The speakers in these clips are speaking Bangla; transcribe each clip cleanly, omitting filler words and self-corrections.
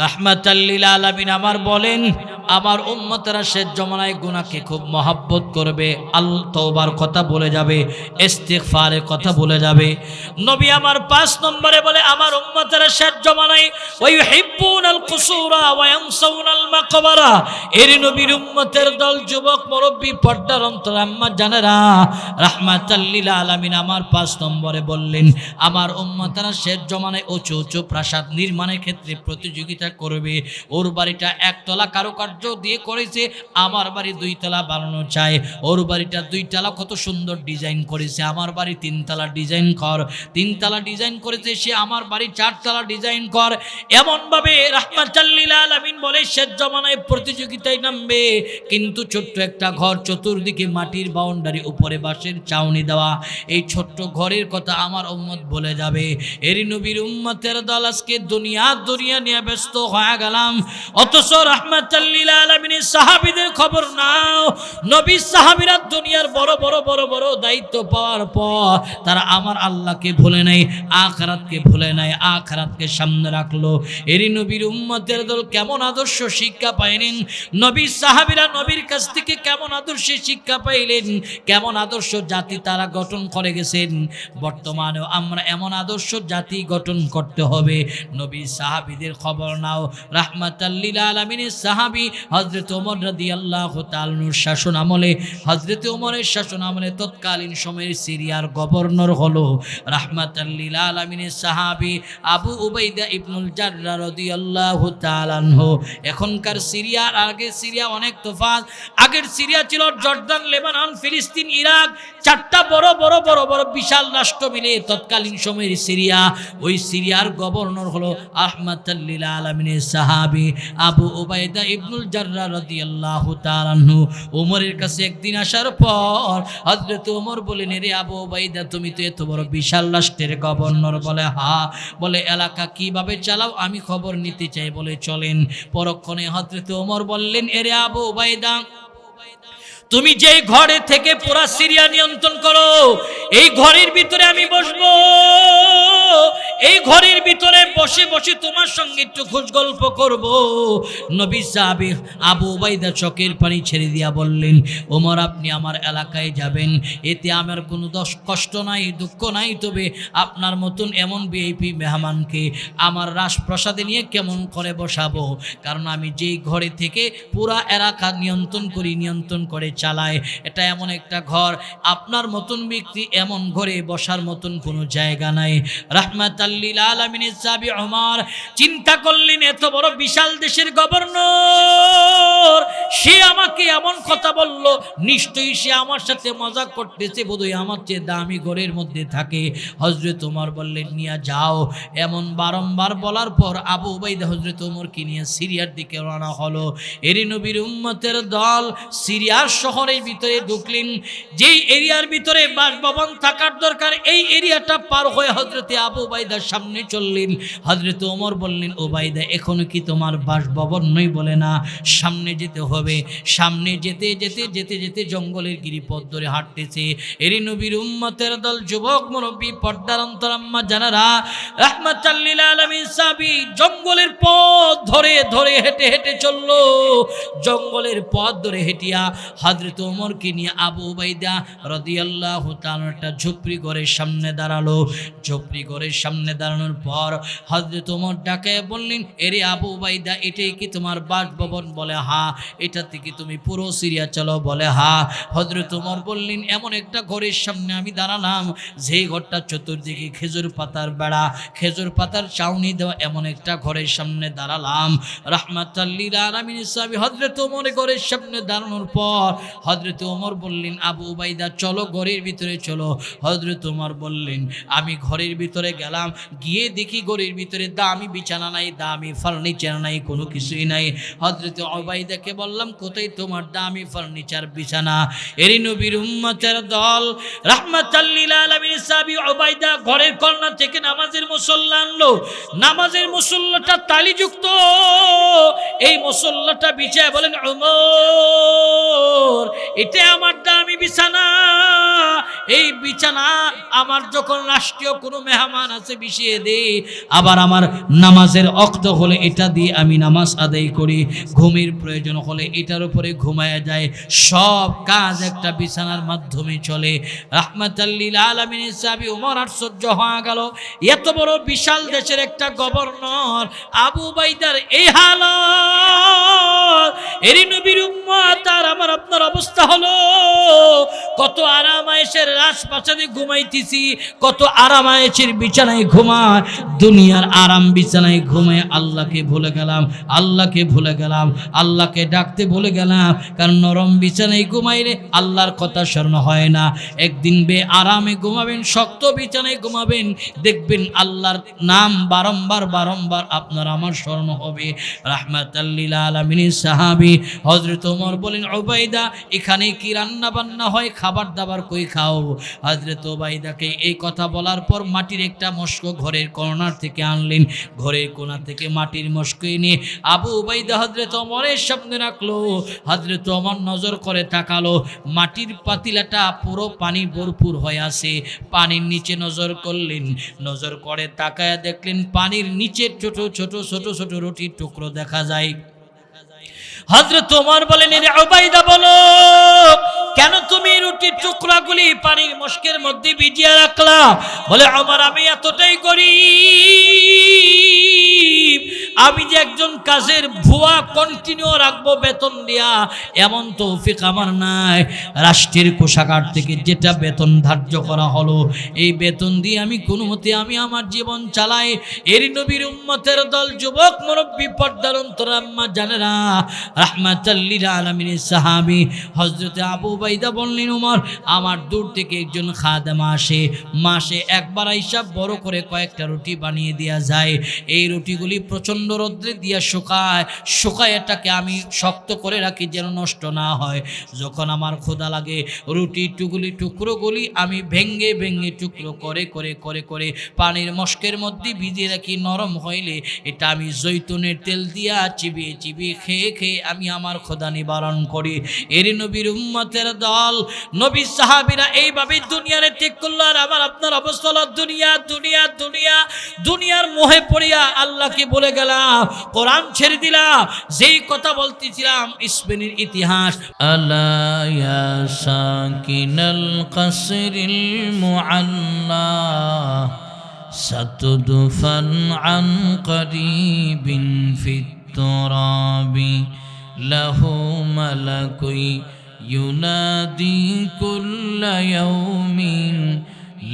রাহমাতাল লিল আলামিন আমার বলেন, আমার উম্মতরা শেষ জমানায় গুনাহকে খুব মহব্বত করবে, আল্লাহ তওবার কথা বলে যাবে, ইস্তিগফারের কথা বলে যাবে। নবী আমার 5 নম্বরে বলে, আমার উম্মতরা শেষ জমানায় ওয়া ইউহিব্বুনাল কুসুরা ওয়া ইয়ানসাউনাল মাকবারা। এর নবীর উম্মতের দল, যুবক, মুরব্বী, পর্দার অন্তর আম্মা জানেরা, রাহমাতাল লিল আলামিন আমার 5 নম্বরে বললেন, আমার উম্মতরা শেষ জমানায় উঁচু উঁচু প্রাসাদ নির্মাণের ক্ষেত্রে প্রতিযোগিতা করবে। ওর বাড়িটা একতলা কারুকার্য দিয়ে করেছে, আমার বাড়ি 2 তলা বানানো চাই। ওর বাড়িটা 2 তলা কত সুন্দর ডিজাইন করেছে, আমার বাড়ি 3 তলা ডিজাইন কর। 3 তলা ডিজাইন করেছে সে, আমার বাড়ি 4 তলা ডিজাইন কর। এমন ভাবে রাহমাতাল লিল আলামিন বলে শেষ জমানায় প্রতিযোগিতায় নামবে। কিন্তু ছোট্ট একটা ঘর, চতুর্দিকে মাটির বাউন্ডারি, উপরে বাঁশের চাউনি দেওয়া, এই ছোট্ট ঘরের কথা আমার উম্মত বলে যাবে। এর নবীর উম্মতের দল আজকে দুনিয়া নিয়ে ব্যস্ত হয়ে গেলাম, অথচ রাহমাতাল লিল আলামিনের সাহাবীদের খবর নাও। নবী সাহাবীরা দুনিয়ার বড় বড় বড় বড় দায়িত্ব পাওয়ার পর তারা আমার আল্লাহকে ভুলে নাই, আখিরাতকে ভুলে নাই, আখিরাতকে সামনে রাখলো। এরই নবীর উম্মতের দল কেমন আদর্শ শিক্ষা পাইলেন, নবী সাহাবীরা নবীর কাছ থেকে কেমন আদর্শে শিক্ষা পাইলেন, কেমন আদর্শ জাতি তারা গঠন করে গেছেন। বর্তমানেও আমরা এমন আদর্শ জাতি গঠন করতে হবে। নবী সাহাবীদের খবর নাও। রাহমাতাল লিল আলামিনের সাহাবী হযরত ওমর রাদিয়াল্লাহু তাআলা আনহুর শাসন আমলে, হযরত ওমরের শাসন আমলে তৎকালীন সময়ের সিরিয়ার গভর্নর হলো রাহমাতাল লিল আলামিনের সাহাবী আবু উবাইদা ইবনুল জাররাহ রাদিয়াল্লাহু তাআলা আনহু। এখনকার সিরিয়ার আগে সিরিয়া অনেক তফাৎ। আগের সিরিয়া ছিল জর্দান, লেবানন, ফিলিস্তিন, ইরাক, 4টা বড় বড় বড় বড় বিশাল রাষ্ট্র মিলে তৎকালীন সময়ের সিরিয়া। ওই সিরিয়ার গভর্নর হলো রাহমাতাল লিল আলামিনের সাহাবী আবু উবাইদা ইবনুল জাররাহ রাদিয়াল্লাহু তাআলা আনহু। ওমরের কাছে একদিন আসার পর হযরত ওমর বলেন, রে আবু উবাইদা, তুমি তো এত বড় বিশাল রাষ্ট্রের গভর্নর। বলে হ্যাঁ। বলে এলাকা কিভাবে চালাও আমি খবর নিতে চাই। বলে চলেন। পরক্ষণে হযরত ওমর বললেন, রে আবু উবাইদা, তুমি যে ঘরে থেকে পুরা সিরিয়া নিয়ন্ত্রণ করো, এই ঘরের ভিতরে আমি বসবো। এই ঘরের ভিতরে বসে বসে তোমার সঙ্গে একটু খোঁজ গল্প করব। নবী সাহাবী আবু উবাইদা চোখের পানি ছেড়ে দিয়া বললেন, ওমর, আপনি আমার এলাকায় যাবেন, এতে আমার কোনো কষ্ট নাই, দুঃখ নাই। তবে আপনার মতন এমন ভিআইপি মেহমানকে আমার রাজপ্রাসাদে নিয়ে কেমন করে বসাবো? কারণ আমি যেই ঘরে থেকে পুরা এলাকা নিয়ন্ত্রণ করি, নিয়ন্ত্রণ করে চালায়, এটা এমন একটা ঘর, আপনার মতন ব্যক্তি এমন ঘরে বসার মতন কোনো জায়গা নাই। রাহমাতাল লিল আলামিনের সাহাবী ওমর চিন্তা করলেন, এত বড় বিশাল দেশের গভর্নর, সে আমাকে এমন কথা বলল, নিশ্চয়ই সে আমার সাথে মজাক করতেছে, বোধহয় আমার চেয়ে দামি ঘরের মধ্যে থাকে। হযরত ওমর বললেন, নিয়ে যাও। এমন বারংবার বলার পর আবু উবাইদা হযরত ওমরকে নিয়ে সিরিয়ার দিকে রওনা হলো। এরই নবীর উম্মতের দল সিরিয়ার শহরের ভিতরে ঢুকলেন। যেই এরিয়ার ভিতরে বাসভবন থাকার দরকার, এই এরিয়াটা পার হয়ে হযরতে আবু উবাইদার সামনে চললেন। হযরত ওমর বললেন, উবাইদা, এখনো কি তোমার বাসভবন নই? বলে না, সামনে যেতে হবে। সামনে যেতে যেতে যেতে যেতে জঙ্গলের গিরিপথ ধরে হাঁটতেছে এরই নবীর উম্মতের দল, যুবক, মুরব্বী, পর্দার অন্তর আম্মা জানারা, রাহমাতাল লিল আলামিন সাহাবী জঙ্গলের পথ ধরে ধরে হেঁটে হেঁটে চললো। জঙ্গলের পথ ধরে হেঁটিয়া হযরত ওমরকে নিয়ে আবু উবাইদা রাদিয়াল্লাহু তাআলা একটা ঝুপড়ি ঘরের সামনে দাঁড়ালো। ঝুপড়ি ঘরের সামনে দাঁড়ানোর পর হযরত ওমর ডাকে বললেন, এরে আবু উবাইদা, এটাই কি তোমার বাসভবন? বলে হ্যাঁ। এটা থেকে তুমি পুরো সিরিয়া চলো? বলে হ্যাঁ। হযরত ওমর বললেন, এমন একটা ঘরের সামনে আমি দাঁড়ালাম, যেই ঘরটা চতুর্দিকে খেজুর পাতার বেড়া, খেজুর পাতার চাউনি দেওয়া, এমন একটা ঘরের সামনে দাঁড়ালাম। রাহমাতাল লিল আলামিনের সাহাবী হযরত ওমরের ঘরের সামনে দাঁড়ানোর পর হযরত ওমর বললেন, আবু উবাইদা, চলো ঘরের ভিতরে চলো। হযরত ওমর বললেন, আমি ঘরের ভিতরে গেলাম, গিয়ে দেখি ঘরের ভিতরে দামি বিছানা নাই, দামি ফার্নিচার নাই, কোনো কিছুই নাই। হযরত উবাইদাকে বললাম, কোথায় তোমার দামি ফার্নিচার, বিছানা? এরই নবীর উম্মতের দল, রাহমাতাল লিল আলামিনের সাহাবী উবাইদা ঘরের কর্নার থেকে নামাজের মুসল্লা আনলো। নামাজের মুসল্লাটা তালিযুক্ত, এই মুসল্লাটা বিছায় বলেন, ওমর, এটা আমার দামি বিছানা, এই বিছানা আমার যখন রাষ্ট্রীয় কোনো মেহমান আছে বিছিয়ে দে, আবার আমার নামাজের ওয়াক্ত হলে এটা দিয়ে আমি নামাজ আদায় করি, ঘুমের প্রয়োজন হলে এটার উপরে ঘুমায়া যায়। সব কাজ একটা বিছানার মাধ্যমে চলে। রাহমাতাল লিল আলামিনের সাহাবী ওমর আশ্চর্য হয়ে গেল, এত বড় বিশাল দেশের একটা গভর্নর আবু উবাইদার এই হালত, এরই নবীর উম্মত আর আমার আপনার অবস্থা হলো। কত আরামায়েশের রাজপ্রাসাদে ঘুমাইতেছি, কত আরামায়েশের বিছানায় ঘুমায়, দুনিয়ার আরাম বিছানায় ঘুমায় আল্লাহকে ভুলে গেলাম, আল্লাহকে ভুলে গেলাম, আল্লাহকে ডাকতে ভুলে গেলাম। কারণ নরম বিছানায় ঘুমাইলে আল্লাহর কথা স্মরণ হয় না। একদিন আরামে ঘুমাবেন, শক্ত বিছানায় ঘুমাবেন, দেখবেন আল্লাহর নাম বারংবার বারংবার আপনার আমার স্মরণ হবে। রাহমাতাল লিল আলামিনের সাহাবী হযরত ওমর বলেন, উবাইদা এখানে কি রান্না বান্না হয়, খাবার দাবার কই খাও? হযরত উবাইদাকে এই কথা বলার পর মাটির একটা মস্ক ঘরের কর্নার থেকে আনলেন, ঘরের কোণা থেকে মাটির মস্ক এনে আবু উবাইদা হযরত ওমরের সামনে রাখলো। হযরত ওমর নজর করে তাকালো, মাটির পাতিলাটা পুরো পানি ভরপুর হয়ে আছে। পানির নিচে নজর করলেন, নজর করে তাকায়া দেখলেন পানির নিচে ছোট ছোট ছোট ছোট রুটির টুকরো দেখা যায়। হযরত ওমর বলেন, এ উবাইদা বলো, কেন তুমি রুটির টুকরাগুলি পানির মস্কের মধ্যে ভিজিয়ে রাখলা? বলে, ওমর আমি এতটাই গরীব, আমি যে একজন কাজের ভুয়া কন্টিনিউ রাখবো বেতন দিয়া, এমন তৌফিক আমার নাই। রাষ্ট্রের কোষাগার থেকে যেটা বেতন ধার্য করা হলো, এই বেতন দিয়ে আমি কোনো মতে আমি আমার জীবন চালাই। এর নবীর উম্মতের দল, যুবক মুরব্বী, পর্দার অন্তরাম্মা জানেরা, রাহমাতাল লিল আলামিনের সাহাবী হযরত আবু উবাইদা বললেন, ওমর আমার দূর থেকে একজন খাদেমা আসে, মাসে একবার আইসা বড় করে কয়েকটা রুটি বানিয়ে দেওয়া যায়। এই রুটিগুলি প্রচণ্ড রৌদ্রে দিয়া শুকায় এটাকে আমি শক্ত করে রাখি যেন নষ্ট না হয়। যখন আমার ক্ষুধা লাগে রুটির টুকরোগুলি আমি ভেঙ্গে ভেঙ্গে টুকরো করে করে করে করে পানির মস্কের মধ্যে ভিজিয়ে রাখি। নরম হইলে এটা আমি জৈতুনের তেল দিয়া চিবিয়ে চিবিয়ে খেয়ে খেয়ে আমি আমার ক্ষুধা নিবারণ করি। এর নবীর উম্মতের দল, নবীর সাহাবীরা এইভাবে দুনিয়ারে ত্যাগ করল। আর আমার আপনার অবস্থা হলো দুনিয়া দুনিয়া দুনিয়া, দুনিয়ার মোহে পড়িয়া আল্লাহকে বলে গেলাম, কোরআন ছেড়ে দিলাম। যেই কথা বলতেছিলাম স্পেনের ইতিহাস, আলা ইয়া সাকিনাল কসরিল মুআল্লা সাতুদফান আন করিবিন ফিত তুরাবি লাহু মালাকুই ينادي كل يوم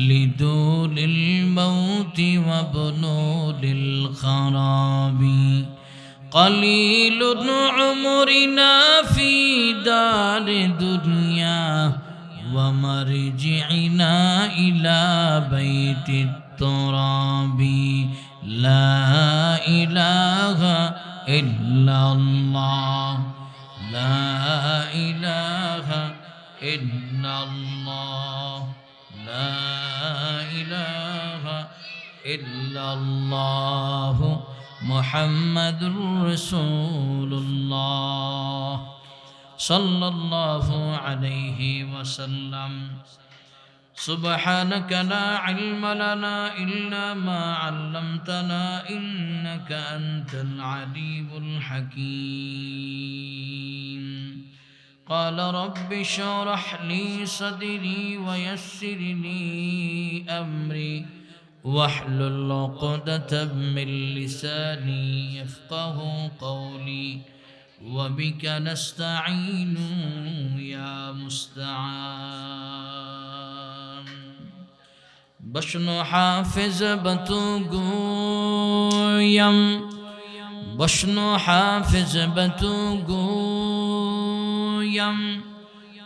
لدول الموت وبنول الخراب قليل عمرنا في دار دنيا ومرجعنا إلى بيت التراب لا إله إلا الله لا إله إلا الله لا إله إلا الله محمد رسول الله صلى الله عليه وسلم سبحانك لا علم لنا إلا ما علمتنا إنك أنت العليم الحكيم قال رب اشرح لي صدري ويسر لي أمري واحلل عقدة من لساني يفقه قولي وبك نستعين يا مستعان بشنو حافظ بتوگویم بشنو حافظ بتوگویم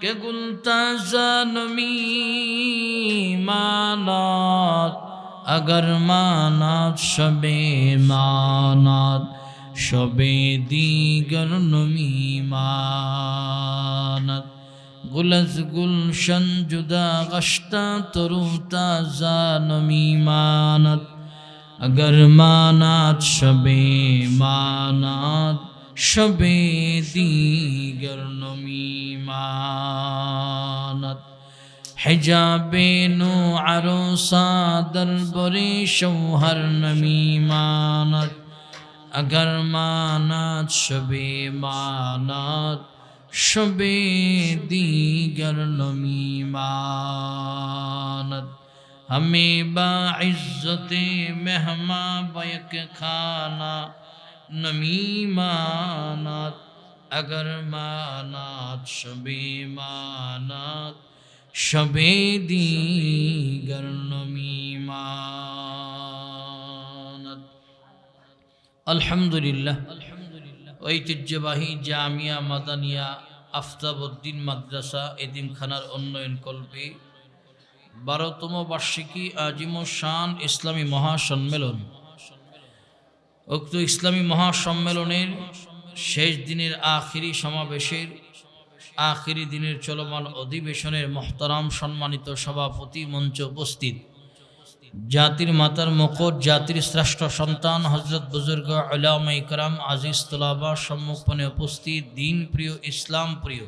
که گل تازه نمی ماناد اگر ماناد شب ماناد شب دیگر نمی ماند گل از گلشن جدا گشته ترو تازه نمی ماند اگر ماند شب ماند شب دیگر نمی ماند হিজাবে নু আরসা দরবরে শৌহর নমিমানত अगर मानत शबे मानत शबे दीगर नमी मानत हमें बाइज्जते मेहमा बयक खाना नमी मानत अगर मानत शबे मानत शबे दीगर नमी मानत अल्हम्दुलिल्लाह ঐতিহ্যবাহী জামিয়া মাদানিয়া আফতাবউদ্দিন মাদ্রাসা এতিমখানার উন্নয়ন কল্পে 12তম বার্ষিকী আজিম শান ইসলামী মহাসম্মেলন। উক্ত ইসলামী মহাসম্মেলনের শেষ দিনের আখিরি সমাবেশের আখিরি দিনের চলমান অধিবেশনের মুহতারাম সম্মানিত সভাপতি মঞ্চে উপস্থিত জাতির মাতার মুকুট জাতির শ্রেষ্ঠ সন্তান হযরত বুজুর্গ উলামা ইকরাম আজিজ তোলাবা সম্মুখে উপস্থিত দিন প্রিয় ইসলাম প্রিয়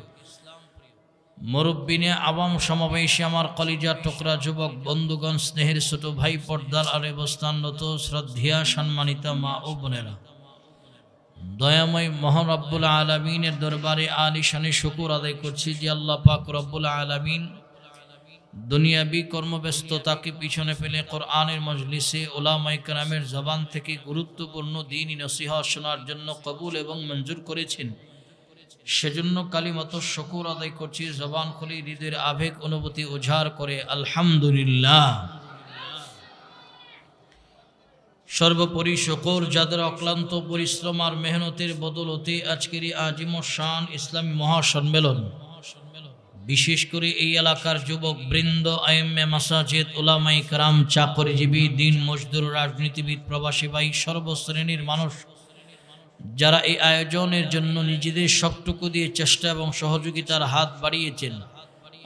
মুরব্বিনে আওয়াম সমাবেশে আমার কলিজার টুকরা যুবক বন্ধুগণ স্নেহের ছোট ভাই পর্দার আড়ে অবস্থানরত শ্রদ্ধেয়া সম্মানিত মা ও বোনেরা, দয়াময় মহান রব্বুল আলামিনের দরবারে আলিশানে শুকর আদায় করছি যে আল্লাহ পাক রব্বুল আলামিন দুনিয়াবি কর্মব্যস্ততাকে পিছনে ফেলে কোরআনের মজলিসে উলামায়ে কেরামের জবান থেকে গুরুত্বপূর্ণ দ্বীনি নসিহত শোনার জন্য কবুল এবং মঞ্জুর করেছেন। সেজন্য কালিমাত শুকর আদায় করছি, জবান খুলে হৃদয়ের আবেগ অনুভূতি উজাড় করে আলহামদুলিল্লাহ। সর্বোপরি শুকর যাদের অক্লান্ত পরিশ্রম আর মেহনতের বদলতে আজকের এই আজিম শান ইসলামী মহাসম্মেলন, বিশেষ করে এই এলাকার যুবক বৃন্দ, আইম্মে মাসাজিদ, উলামায়ে কেরাম, চাকরিজীবী, দিন মজদুর, রাজনীতিবিদ, প্রবাসী ভাই, সর্বশ্রেণীর মানুষ যারা এই আয়োজনের জন্য নিজেদের সবটুকু দিয়ে চেষ্টা এবং সহযোগিতার হাত বাড়িয়েছেন,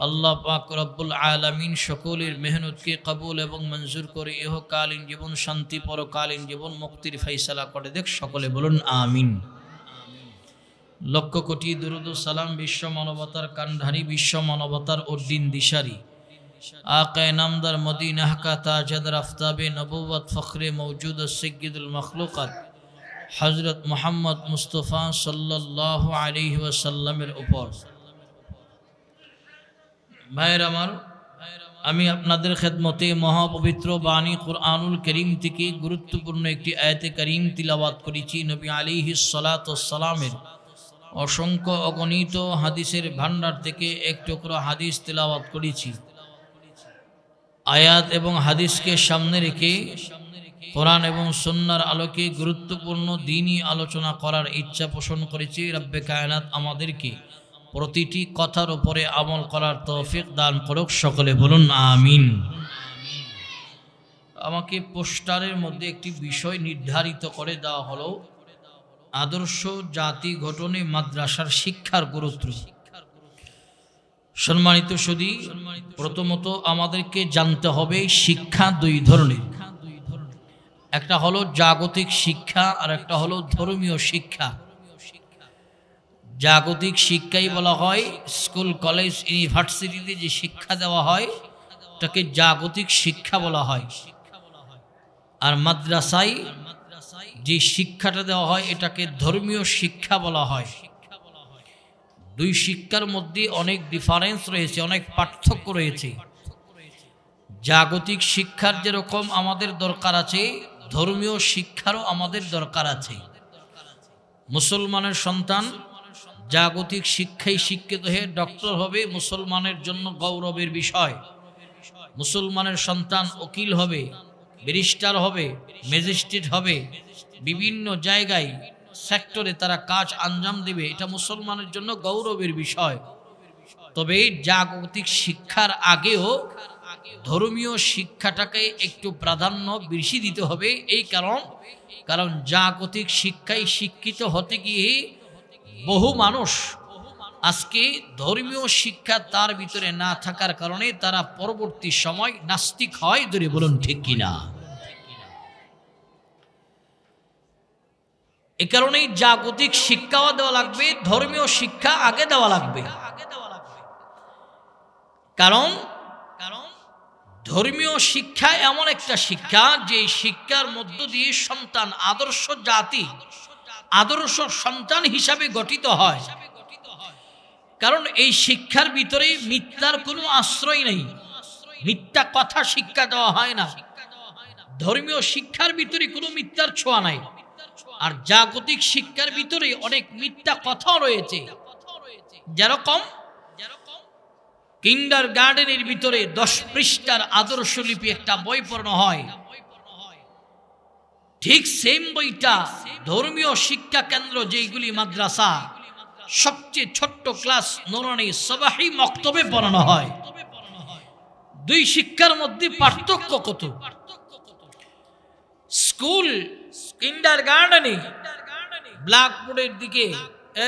আল্লাহ পাক রব্বুল আলামিন সকলের মেহনতকে কবুল এবং মঞ্জুর করে ইহকালীন জীবন শান্তি, পরকালীন জীবন মুক্তির ফয়সালা করে দেখ। সকলে বলুন আমিন। লক্ষ কোটি দুরুদ ও সালাম বিশ্ব মানবতার কান্ডারি, বিশ্ব মানবতার উদ্দিন দিশারি, আকায়ে নামদার মদিনাহ কা তাজদার আফতাবে নবুয়ত ফখরে মওজুদ সাইয়্যিদুল মখলুকাত হযরত মুহাম্মদ মুস্তাফা সাল্লাল্লাহু আলাইহি ওয়াসাল্লামের উপর। ভাইয়ের আমার, আমি আপনাদের খেদমতে মহাপবিত্র বাণী কুরআনুল করিম থেকে গুরুত্বপূর্ণ একটি আয়াতে কারীম তিলাওয়াত করেছি। নবী আলাইহিস সালাতু ওয়াস সালামের অসংখ্য অগণিত হাদিসের ভান্ডার থেকে এক টুকরো হাদিস তিলাওয়াত করেছি। আয়াত এবং হাদিসকে সামনে রেখে কোরআন এবং সুন্নাহর আলোকে গুরুত্বপূর্ণ দ্বীনি আলোচনা করার ইচ্ছা পোষণ করেছি। রব্বে কায়নাত আমাদেরকে প্রতিটি কথার উপরে আমল করার তৌফিক দান করুক। সকলে বলুন আমিন। আমাকে পোস্টারের মধ্যে একটি বিষয় নির্ধারিত করে দেওয়া হলো, আদর্শ জাতি গঠনে মাদ্রাসার শিক্ষার গুরুত্ব। সম্মানিত সুধী, প্রথমত আমাদেরকে জানতে হবে শিক্ষা দুই ধরনের, একটা হলো জাগতিক শিক্ষা আর একটা হলো ধর্মীয় শিক্ষা। জাগতিক শিক্ষাই বলা হয়, স্কুল কলেজ ইউনিভার্সিটিতে যে শিক্ষা দেওয়া হয় তাকে জাগতিক শিক্ষা বলা হয়, আর মাদ্রাসায় যে শিক্ষাটা দেওয়া হয় এটাকে ধর্মীয় শিক্ষা বলা হয়। দুই শিক্ষার মধ্যে অনেক ডিফারেন্স রয়েছে, অনেক পার্থক্য রয়েছে। জাগতিক শিক্ষার যেরকম আমাদের দরকার আছে, ধর্মীয় শিক্ষারও আমাদের দরকার আছে। মুসলমানের সন্তান জাগতিক শিক্ষায় শিক্ষিত হয়ে ডক্টর হবে, মুসলমানের জন্য গৌরবের বিষয়। মুসলমানের সন্তান উকিল হবে, ব্যারিস্টার হবে, ম্যাজিস্ট্রেট হবে, বিভিন্ন জায়গায় সেক্টরে তারা কাজ আঞ্জাম দেবে, এটা মুসলমানের জন্য গৌরবের বিষয়। তবে জাগতিক শিক্ষার আগেও ধর্মীয় শিক্ষাটাকে একটু প্রাধান্য বেশি দিতে হবে। এই কারণ জাগতিক শিক্ষায় শিক্ষিত হতে গিয়ে বহু মানুষ আজকে ধর্মীয় শিক্ষা তার ভিতরে না থাকার কারণে তারা পরবর্তী সময় নাস্তিক হয়। ধরে বলুন ঠিক কিনা? এ কারণেই জাগতিক শিক্ষাও দেওয়া লাগবে, ধর্মীয় শিক্ষা আগে দেওয়া লাগবে। কারণ ধর্মীয় শিক্ষা এমন একটা শিক্ষা যে শিক্ষার মধ্য দিয়ে সন্তান আদর্শ জাতি, আদর্শ সন্তান হিসাবে গঠিত হয়। কারণ এই শিক্ষার ভিতরে মিথ্যার কোনো আশ্রয় নেই, মিথ্যা কথা শিক্ষা দেওয়া হয় না। ধর্মীয় শিক্ষার ভিতরে কোনো মিথ্যার ছোঁয়া নাই। আর জাগতিক শিক্ষার ভিতরে অনেক মিথ্যা কথাও রয়েছে। যেরকম কিন্ডার গার্ডেনের ভিতরে 10 পৃষ্ঠার আদর্শলিপি একটা বই পড়ানো হয়, ঠিক সেম বইটা ধর্মীয় শিক্ষা কেন্দ্র যেগুলি মাদ্রাসা, সবচেয়ে ছোট্ট ক্লাস নুরানি সবাহি মক্তবে পড়ানো হয়। দুই শিক্ষার মধ্যে পার্থক্য কত! স্কুল কিন্ডার গার্ডেনে ব্ল্যাকবোর্ডের দিকে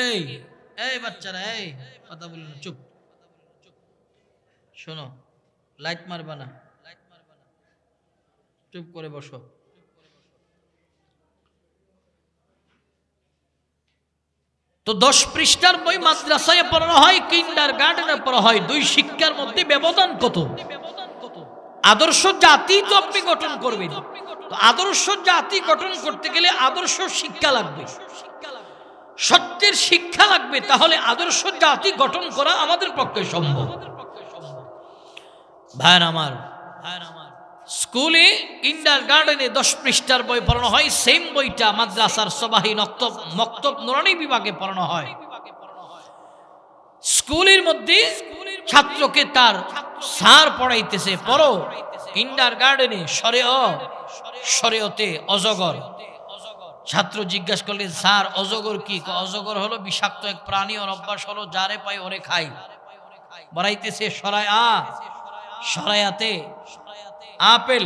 এই এই বাচ্চারা এই কথা বলুন, চুপ, শোনো, লাইট মারবা না, চুপ করে বসো। তো 10 পৃষ্ঠার বই মাদ্রাসায় পড়ানো হয়, কিন্ডার গার্ডেনে পড়া হয়। দুই শিক্ষার মধ্যে ব্যবধান কত! আদর্শ জাতি তো আপনি গঠন করবেন, তো আদর্শ জাতি গঠন করতে গেলে আদর্শ শিক্ষা লাগবে, সত্যের শিক্ষা লাগবে, তাহলে আদর্শ জাতি গঠন করা আমাদের পক্ষে সম্ভব। ভাইয়ের আমার, স্কুলে কিন্ডার গার্ডেনে 10 পৃষ্ঠার বই পড়ানো হয়, সেম বইটা মাদ্রাসার সবাহি মক্তব নুরানি বিভাগে পড়ানো হয়। স্কুলের মধ্যে ছাত্রকে তার স্যার পড়াইতেছে, পড়ো কিন্ডার গার্ডেনে শরীয়তে অজগর। ছাত্র জিজ্ঞাসা করলেন, স্যার অজগর কি? অজগর হলো বিষাক্ত এক প্রাণী, ওর অভ্যাস হলো যারে পাই ওরে খাই। বড়াইতেছে সরায়াতে আপেল।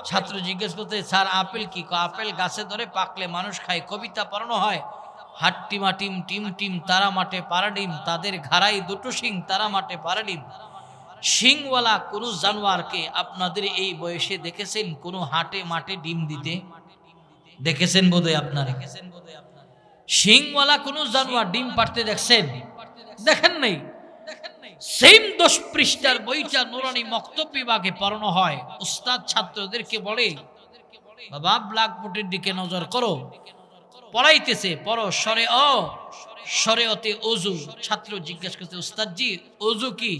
ছাত্র জিজ্ঞেস করতে, স্যার আপেল কি? আপেল গাছে ধরে পাকলে মানুষ খায়। কবিতা পড়ানো হয়, হাট্টিমা টিম টিম টিম তারা মাঠে পারাডিম, তাদের ঘাড়াই দুটো শিং তারা মাঠে পারাডিম। শিংওয়ালা কোন জানোয়ারকে আপনাদের এই বয়সে দেখেছেন কোন হাটে মাঠে ডিম দিতে? দেখেছেন বোধহয় আপনারা? শিংওয়ালা কোন জানোয়ার ডিম পাড়তে দেখছেন? দেখেন নাই। সেম 10 পৃষ্ঠার বইটা নুরানি মক্তব বিভাগে পড়ানো হয়। উস্তাদ ছাত্রদেরকে বলে, বাবা ব্ল্যাকবোর্ডের দিকে নজর করো, পড়াইতেছে, পড়ো শরীয়তে ওযু। ছাত্র জিজ্ঞাসা করতে, উস্তাদজি ওযু কি?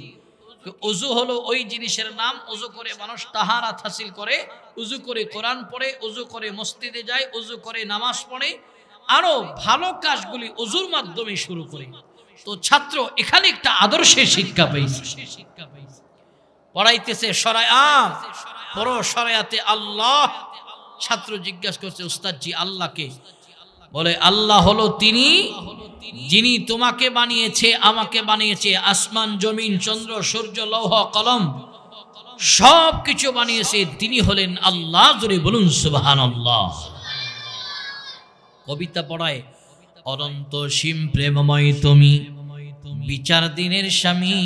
ওযু হলো ওই জিনিসের নাম, ওযু করে মানুষ তাহারাত হাসিল করে, ওযু করে কোরআন পড়ে, ওযু করে মসজিদে যায়, ওযু করে নামাজ পড়ে, আরো ভালো কাজগুলি ওযুর মাধ্যমে শুরু করে। তো ছাত্র এখানে একটা আদর্শের শিক্ষা পেয়েছে। পড়াইতেছে শরীয়তে আল্লাহ। ছাত্র জিজ্ঞাসা করছে, উস্তাদজি আল্লাহকে? বলে, আল্লাহ হলো তিনি যিনি তোমাকে বানিয়েছে, আমাকে বানিয়েছে, আসমান জমিন চন্দ্র সূর্য লৌহ কলম সব কিছু বানিয়েছে, তিনি হলেন আল্লাহ। জোরে বলুন সুবহানাল্লাহ। কবিতা পড়ায়, অনন্ত সীম প্রেমময় তুমি, বিচার দিনের স্বামী,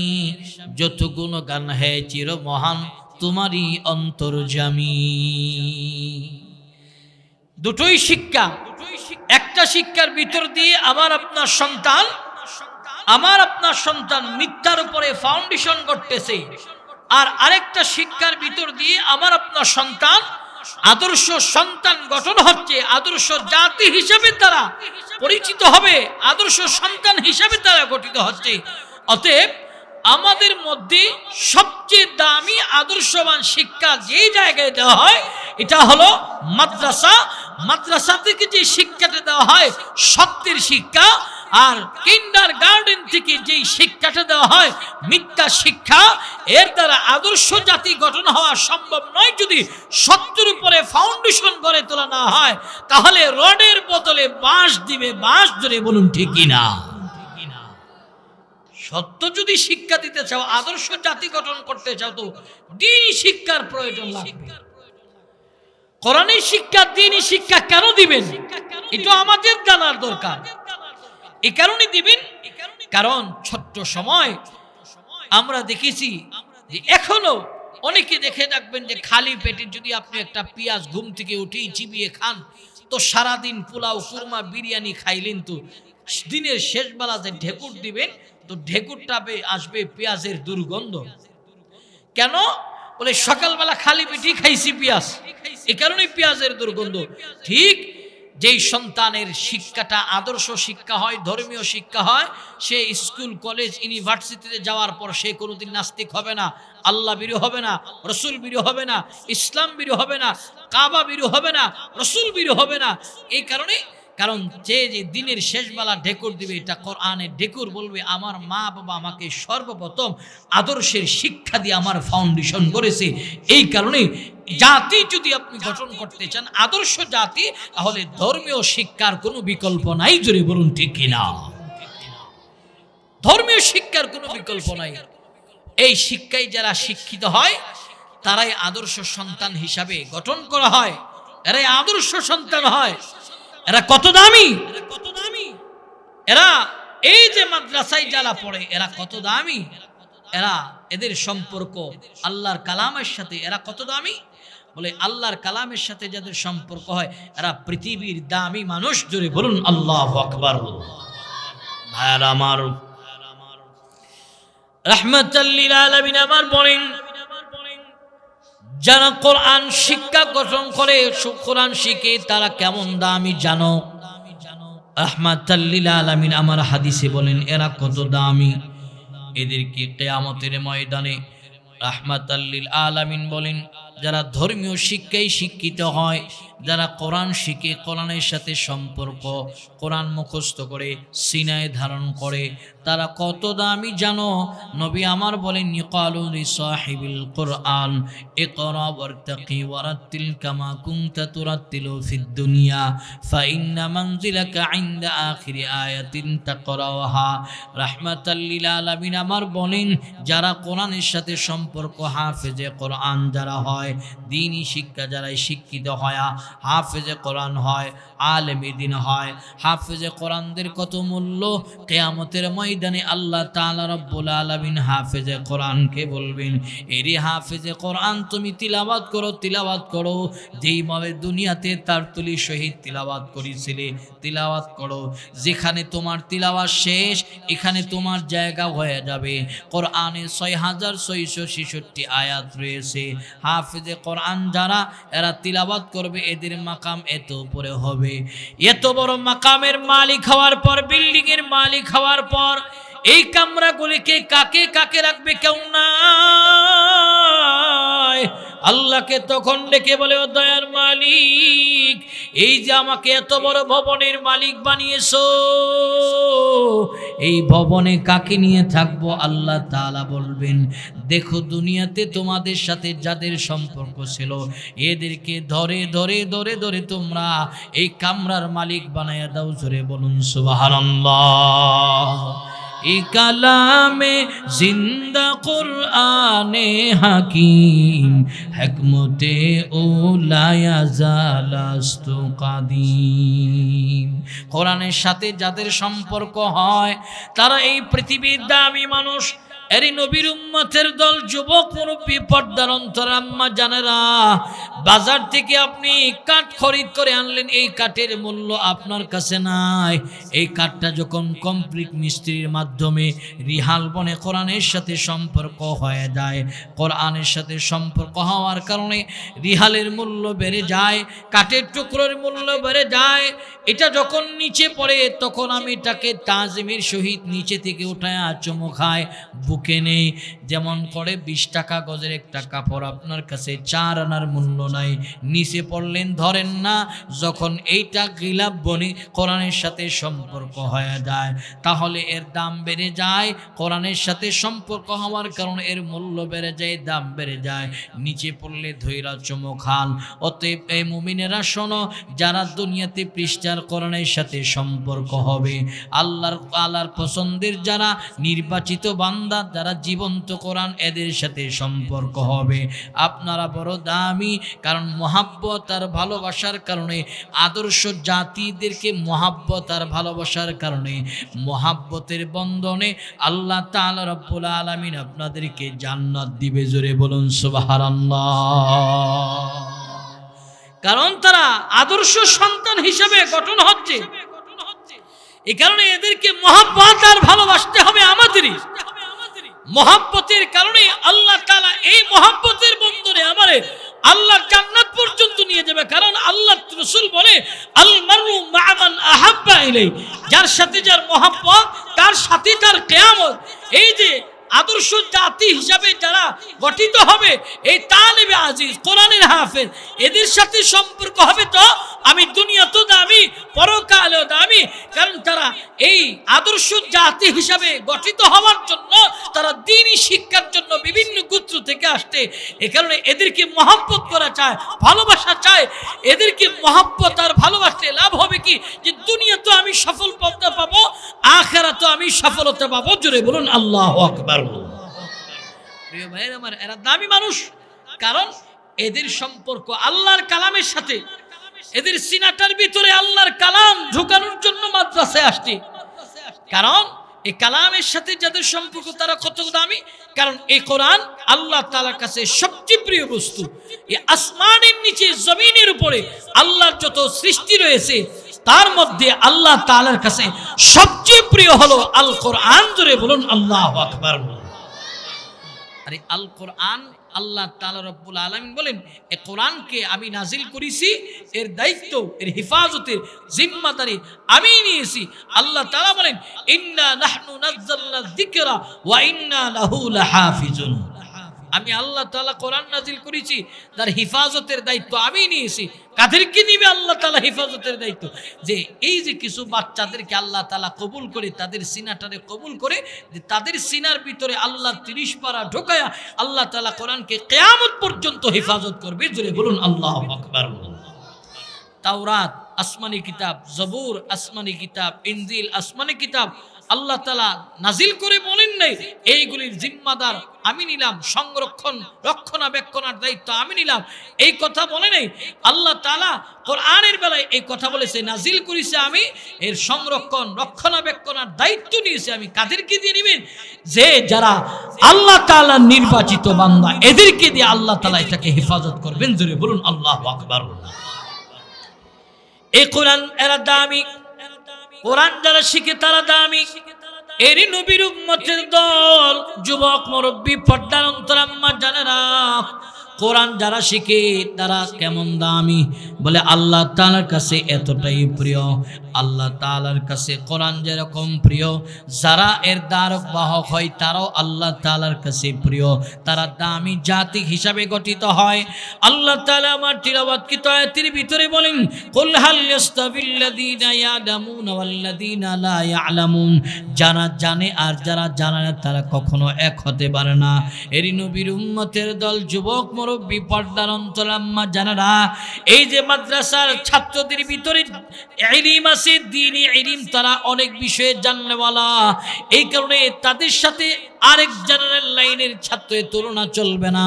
যত গুণ গান হে চির মহান তোমারই অন্তর্যামী। দুটোই শিক্ষা। একটা শিক্ষার ভিতর দিয়ে আমার আপনার সন্তান মিথ্যার উপরে ফাউন্ডেশন করতেছে, আর আরেকটা শিক্ষার ভিতর দিয়ে আমার আপনার সন্তান আদর্শ সন্তান গঠন হচ্ছে, আদর্শ জাতি হিসেবে তারা পরিচিত হবে, আদর্শ সন্তান হিসেবে তারা গঠিত হচ্ছে। অতএব আমাদের মধ্যে সবচেয়ে দামি আদর্শবান শিক্ষা যেই জায়গায় দেওয়া হয়, এটা হলো মাদ্রাসা। মাদ্রাসা থেকে যে শিক্ষাটা দেওয়া হয় সত্যের শিক্ষা, আর কিন্ডার গার্ডেন থেকে যেই শিক্ষাটা দেওয়া হয় মিথ্যা শিক্ষা। এর দ্বারা আদর্শ জাতি গঠন হওয়া সম্ভব নয় যদি সত্যের উপরে ফাউন্ডেশন গড়ে তোলা না হয়, তাহলে রডের বদলে বাঁশ দিবে বাঁশ। জোরে বলুন ঠিক কিনা? সত্য যদি শিক্ষা দিতে চাও, আদর্শ জাতি গঠন করতে চাও, তো দ্বীনি শিক্ষার প্রয়োজন লাগবে। কোরআনের শিক্ষা, দ্বীনি শিক্ষা কেন দিবেন এটা আমাদের জানার দরকার। এই কারণে দিবেন, কারণ ছোট্ট সময় আমরা দেখেছি যে এখনো অনেকে দেখে থাকবেন যে খালি পেটে যদি আপনি একটা পেঁয়াজ ঘুম থেকে উঠেই চিবিয়ে খান, তো সারাদিন পোলাও কুরমা বিরিয়ানি খাইলেন, তো দিনের শেষ বেলাতে ঢেকুর দিবেন, তো ঢেকুরটা আসবে পেঁয়াজের দুর্গন্ধ। কেন? বলে সকালবেলা খালি পেটি খাইছি পেঁয়াজ, এই কারণেই পেঁয়াজের দুর্গন্ধ। ঠিক যেই সন্তানের শিক্ষাটা আদর্শ শিক্ষা হয়, ধর্মীয় শিক্ষা হয়, সে স্কুল কলেজ ইউনিভার্সিটিতে যাওয়ার পর সে কোনোদিন নাস্তিক হবে না, আল্লাহ বিরু হবে না, রসুল বিরু হবে না, ইসলাম বিরু হবে না, কাবা বিরু হবে না, রসুল বিরু হবে না। এই কারণে, কারণ যে যে দিনের শেষবেলা ঢেকুর দিবে, এটা কোরআনের ঢেকুর বলবে আমার মা বাবা আমাকে সর্বপ্রথম আদর্শের শিক্ষা দিয়ে আমার ফাউন্ডেশন করেছে। এই কারণে জাতি যদি আপনি গঠন করতে চান, আদর্শ জাতি, তাহলে ধর্মীয় শিক্ষার কোনো বিকল্প নাই। জোরে বলুন ঠিক কিনা? ধর্মীয় শিক্ষার কোনো বিকল্প নাই। এই শিক্ষায় যারা শিক্ষিত হয় তারাই আদর্শ সন্তান হিসাবে গঠন করা হয়, এরাই আদর্শ সন্তান হয়। এরা কত দামি, এরা এই যে মাদ্রাসায় যারা পড়ে এরা কত দামি, এরা এদের সম্পর্ক আল্লাহর কালামের সাথে এরা কত দামি। বলে আল্লাহর কালামের সাথে যাদের সম্পর্ক হয় এরা পৃথিবীর দামি মানুষ। জোরে বলুন আল্লাহু আকবার। ভাইরা আমার, রাহমাতাল লিল আলামিন আমার বলেন, যারা কোরআন শিক্ষা গঠন করে, কোরআন শিখে, তারা কেমন দামি জানো? রাহমাতাল লিল আলামিন আমার হাদিসে বলেন এরা কত দামি। এদেরকে কিয়ামতের ময়দানে রাহমাতাল লিল আলামিন বলেন যারা ধর্মীয় শিক্ষায় শিক্ষিত হয়, যারা কোরআন শিখে, কোরআনের সাথে সম্পর্ক, কোরআন মুখস্থ করে সিনায় ধারণ করে, তারা কত দামি জানো? নবী আমার বলেন ইকালু লিসাহিবিল কোরআন ইকরা ওয়ারতাকি ওয়ারাতিল কামা কুনতা তুরাতিলু ফিদ দুনিয়া ফাইন্না মানজিলাকা ইনদা আখিরি আয়াতিন তাকরাওহা। রাহমাতাল লিল আলামিন আমার বলেন যারা কোরআনের সাথে সম্পর্ক, হাফেজে কোরআন যারা হয়, দ্বীনি শিক্ষা যারা শিক্ষিত হয়, হাফেজে কোরআন হয়, আলেমে দ্বীন হয়, হাফেজে কোরআনদের কত মূল্য। কিয়ামতের ময়দানে আল্লাহ তাআলা রব্বুল আলামিন হাফেজে কোরআনকে বলবেন, এরে হাফেজে কোরআন তুমি তিলাওয়াত করো, যেইভাবে দুনিয়াতে তার তুলি শহীদ তিলাওয়াত করেছিলে, তিলাওয়াত করো। যেখানে তোমার তিলাওয়াত শেষ, এখানে তোমার জায়গা হয়ে যাবে। কোরআনে ৬৬৬৬ আয়াত রয়েছে। হাফেজে কোরআন যারা এরা তিলাওয়াত করবে, এদের মাকাম এত উপরে হবে। এত বড় মাকামের মালিক হওয়ার পর, বিল্ডিং এর মালিক হওয়ার পর, এই কামরাগুলিকে কাকে কাকে রাখবে? কেউ নাই। আল্লাহকে তখন ডেকে বলে, ও দয়ার মালিক, এই যে আমাকে এত বড় ভবনের মালিক বানিয়েছো, এই ভবনে কাকে নিয়ে থাকবো? আল্লাহ তাআলা বলবেন, দেখো দুনিয়াতে তোমাদের সাথে যাদের সম্পর্ক ছিল, এদেরকে ধরে ধরে ধরে ধরে তোমরা এই কামরার মালিক বানায়া দাও। জোরে বলুন সুবহানাল্লাহ। এই কালামে জিন্দা কুরআনে হাকিম হিকমতে উলায়া জালাস্তু কাদিম। কোরআনের সাথে যাদের সম্পর্ক হয় তারা এই পৃথিবীর দামি মানুষ। এরি নবীর উম্মতের দল, যুবক মুরব্বী, পর্দার অন্তর আম্মা জানেরা, বাজার থেকে আপনি কাঠ খরিদ করে আনলেন, এই কাঠের মূল্য আপনার কাছে নাই। এই কাঠটা যখন কমপ্লিট মিস্ত্রির মাধ্যমে রিহাল বনে কোরআনের সাথে সম্পর্ক হয়ে যায়, কোরআনের সাথে সম্পর্ক হওয়ার কারণে রিহালের মূল্য বেড়ে যায়, কাঠের টুকরোর মূল্য বেড়ে যায়। এটা যখন নিচে পড়ে তখন আমি এটাকে তাজিমের সহিত নিচে থেকে উঠায় চুমু খায়, বুকে নেই। যেমন করে 20 টাকা গজের একটা কাপড় আপনার কাছে 4 আনার মূল্য নাই, নিচে পড়লেন ধরেন না। যখন এইটা গিলাপ বনি কোরআনের সাথে সম্পর্ক হয়ে যায়, তাহলে এর দাম বেড়ে যায়। কোরআনের সাথে সম্পর্ক হওয়ার কারণে এর মূল্য বেড়ে যায়, দাম বেড়ে যায়। নিচে পড়লে ধৈরা চুমু খান। অতএব এই মুমিনেরা শোনো, যারা দুনিয়াতে পৃষ্ঠার কোরআনের সাথে সম্পর্ক হবে, আল্লাহর পছন্দের যারা নির্বাচিত বান্দা, যারা জীবন্ত কোরআন, এদের সাথে সম্পর্ক হবে। আপনারা বড় দামি, কারণ মহাব্বত আর ভালোবাসার কারণে, আদর্শ জাতিদেরকে মহাব্বত আর ভালোবাসার কারণে, মহাব্বতের বন্ধনে আল্লাহ তাআলা রব্বুল আলামিন আপনাদেরকে জান্নাত দিবে। জোরে বলুন সুবহানাল্লাহ। কারণ তারা আদর্শ সন্তান হিসেবে গঠন হচ্ছে। এই কারণে এদেরকে মহাব্বত আর ভালোবাসতে হবে আমাদেরই। মহব্বতের কারণে আল্লাহ তাআলা এই মহব্বতের বন্ধনে আমারে আল্লাহ জান্নাত পর্যন্ত নিয়ে যাবে। কারণ আল্লাহ রাসূল বলে আল মারু মা মান আহাব্বা ইলাই, যার সাথে যার মহব্বত তার সাথে তার কিয়ামত। এই যে আদর্শ জাতি হিসাবে যারা গঠিত হবে, এই তালেবে আজিজ কোরআনের হাফেজ, এদের সাথে সম্পর্ক হবে তো আমি দুনিয়াতেও দামি পরকালেও দামি। কারণ তারা এই আদর্শ জাতি হিসাবে গঠিত হওয়ার জন্য তারা দ্বীনি শিক্ষার জন্য বিভিন্ন গোত্র থেকে আসছে। এ কারণে এদেরকে মহব্বত করা চায়, ভালোবাসা চায়। এদেরকে মহব্বত আর ভালোবাসতে লাভ হবে কি, যে দুনিয়াতেও আমি সফলতা পাবো, আখিরাতেও আমি সফলতা পাবো। জোরে বলুন আল্লাহু আকবার। প্রিয় ভাইয়ের আমার, এরা দামি মানুষ, কারণ এদের সম্পর্ক আল্লাহর কালামের সাথে। এদের সিনাটার ভিতরে আল্লাহর কালাম ঢুকানোর জন্য মাদ্রাসায় আসছে। কারণ এই কালামের সাথে যাদের সম্পর্ক তারা কত দামি, কারণ এই কোরআন আল্লাহ তাআলার কাছে সবচেয়ে প্রিয় বস্তু। এই আসমানের নিচে জমিনের উপরে আল্লাহর যত সৃষ্টি রয়েছে তার মধ্যে আল্লাহ তাআলার কাছে সবচেয়ে প্রিয় হলো আল কোরআন। জোরে বলুন আল্লাহু আকবার। আরে আল কোরআন আল্লাহ তাআলা রব্বুল আলামিন বলেন, এই কোরআনকে আমি নাজিল করেছি, এর দায়িত্ব, এর হেফাজতের জিম্মাদারি আমি নিয়েছি। আল্লাহ তাআলা বলেন ইন্না নাহনু নাযালনা যিকরা ওয়া ইন্না লাহু লাহাফিজুন। আমি আল্লাহ তাআলা কোরআন নাজিল করেছি, তার হেফাজতের দায়িত্ব আমি নিয়েছি। কাদেরকে নিবে আল্লাহ তাআলা হেফাজতের দায়িত্ব? যে এই যে কিছু বাচ্চাদেরকে আল্লাহ তাআলা কবুল করে, তাদের সিনাটারে কবুল করে, যে তাদের সিনার ভিতরে আল্লাহ 30 পারা ঢোকায়া আল্লাহ তাআলা কোরআনকে কিয়ামত পর্যন্ত হেফাজত করবে। জোরে বলুন আল্লাহু আকবার। তাওরাত আসমানি কিতাব, জবুর আসমানি কিতাব, ইনজিল আসমানি কিতাব আল্লাহ তাআলা নাজিল করে বলেন নাই এইগুলির জিম্মাদার আমি নিলাম, সংরক্ষণ রক্ষণাবেক্ষণের দায়িত্ব আমি নিলাম, এই কথা বলে নাই। আল্লাহ তাআলা কোরআনের বেলায় এই কথা বলেছে, নাজিল করেছে আমি, এর সংরক্ষণ রক্ষণাবেক্ষণের দায়িত্ব নিয়েছি আমি। কাদেরকে দিয়ে নেবেন? যে যারা আল্লাহ তাআলার নির্বাচিত বান্দা, এদেরকে দিয়ে আল্লাহ তাআলা এটাকে হেফাজত করবেন। জোরে বলুন আল্লাহু আকবার। এই কোরআন এরা দামি, কোরআন যারা শিখে তারা দামি। এরই নবীর উম্মতের দল, যুবক মুরব্বী পর্দার অন্তরাম্মা জানেরা, কোরআন যারা শিখে তারা কেমন দামি, বলে আল্লাহ তাআলার কাছে এতটাই প্রিয়। আল্লাহ তাআলার কাছে কোরআন যেরকম প্রিয়, যারা এর ধারক বাহক হয় তারাও আল্লাহ তাআলার কাছে প্রিয়, তারা দামি জাতি হিসাবে গঠিত হয়। আল্লাহ তাআলা আমার তিলাওয়াতকৃত আয়াতের ভিতরে বলেন, কুল হাল ইয়াস্তাবিল্লাযীনা ইয়ালামুনা ওয়াল্লাযীনা লা ইয়ালামুন, যারা জানে আর যারা জানে না তারা কখনো এক হতে পারে না। এরই নবীর উম্মতের দল, যুবক মুরব্বী পর্দার অন্তরাম্মা জানেরা, এই যে মাদ্রাসার ছাত্রদের ভিতরে ইলম আছে, দ্বীনি ইলম, তারা অনেক বিষয়ে জাননেওয়ালা। এই কারণে তাদের সাথে আরেক জেনারেল লাইনের ছাত্রের তুলনা চলবে না,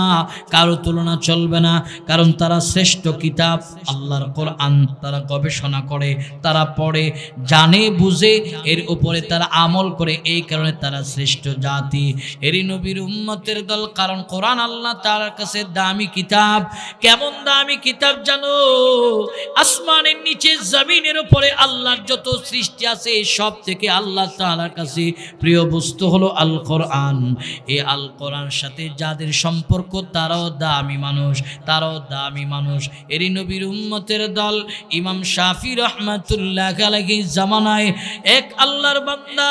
কারো তুলনা চলবে না। কারণ তারা শ্রেষ্ঠ কিতাব আল্লাহর কোরআন তারা গবেষণা করে, তারা পড়ে, জানে, বুঝে, এর উপরে তারা আমল করে। এই কারণে তারা শ্রেষ্ঠ জাতি, এরই নবীর উম্মতের দল। কারণ কোরআন আল্লাহ তাআলার কাছে দামি কিতাব। কেমন দামি কিতাব জানো? আসমানের নিচে জমিনের উপরে আল্লাহর যত সৃষ্টি আছে সব থেকে আল্লাহ তাআলার কাছে প্রিয় বস্তু হলো আল কোরআন। এই আল কোরআন সাথে যাদের সম্পর্ক তারাও দামি মানুষ, তারাও দামি মানুষ। এরই নবীর উম্মতের দল। ইমাম শাফি রহমাতুল্লাহ আলাইহি জামানায় এক আল্লাহর বান্দা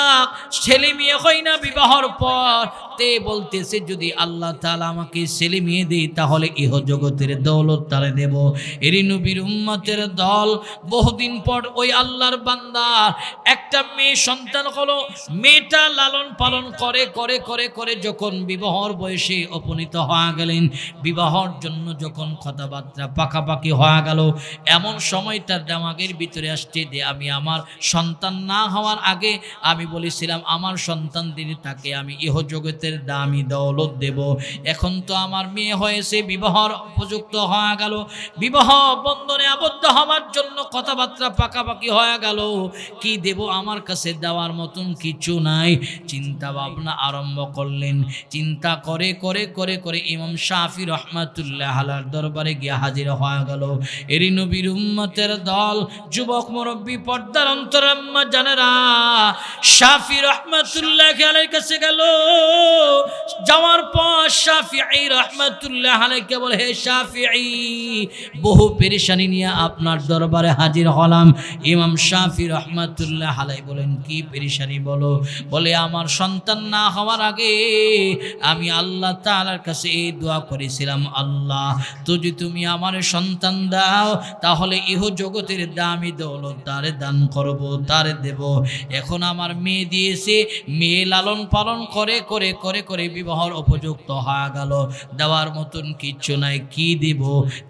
ছেলে মেয়ে হয় না, বিবাহর পর তে বলতেছে যদি আল্লাহ তাআলা আমাকে ছেলে মেয়ে দেয় তাহলে ইহ জগতের দৌলত তারে দেব। এরই নবীর উম্মতের দল। বহুদিন পর ওই আল্লাহর বান্দা একটা মেয়ে সন্তান হলো। মেয়েটা লালন পালন করে করে করে করে যখন বিবাহর বয়সে উপনীত হয়ে গেলেন, বিবাহর জন্য যখন কথাবার্তা পাকাপাকি হয়ে গেল, এমন সময় তার দিমাগের ভিতরে আসছে যে আমি আমার সন্তান না হওয়ার আগে আমি বলেছিলাম আমার সন্তান দিনে তাকে আমি ইহ জগতের দামি দৌলত দেব। এখন তো আমার মেয়ে হয়েছে, বিবাহর উপযুক্ত হয়ে গেল, বিবাহ বন্ধনে আবদ্ধ হওয়ার জন্য কথাবার্তা পাকাপাকি হয়ে গেল, কি দেব? আমার কাছে দেওয়ার মতন কিছু নাই। চিন্তা ভাবনা আরম্ভ করলেন। চিন্তা করে করে করে করে ইমাম শাফি রহমাতুল্লাহ আলাইহির দরবারে গিয়ে হাজির হয়ে গেল। এরই নবীর উম্মতের দল, যুবক মুরব্বী পর্দার অন্তরাম্মা জানেরা, শাফি রহমাতুল্লাহ আলাইহির কাছে গেল। যাওয়ার পর শাফিঈ রাহমাতুল্লাহ আলাইহি বলে, হে শাফিঈ, বহু পেরেশানি নিয়ে আপনার দরবারে হাজির হলাম। ইমাম শাফিঈ রাহমাতুল্লাহ আলাইহি বলেন, কি পেরেশানি বলো? বলে, আমার সন্তান না হওয়ার আগে আমি আল্লাহ তাআলার কাছে এই দোয়া করেছিলাম, আল্লাহ যদি তুমি আমার সন্তান দাও তাহলে ইহ জগতের দামি দৌলত তারে দান করব, তারে দেব। এখন আমার মেয়ে দিয়েছে, মেয়ে লালন পালন করে করে করে করে বিবাহর উপযুক্ত হয়ে গেল, দেওয়ার মতন কিচ্ছু নাই, কি দিব?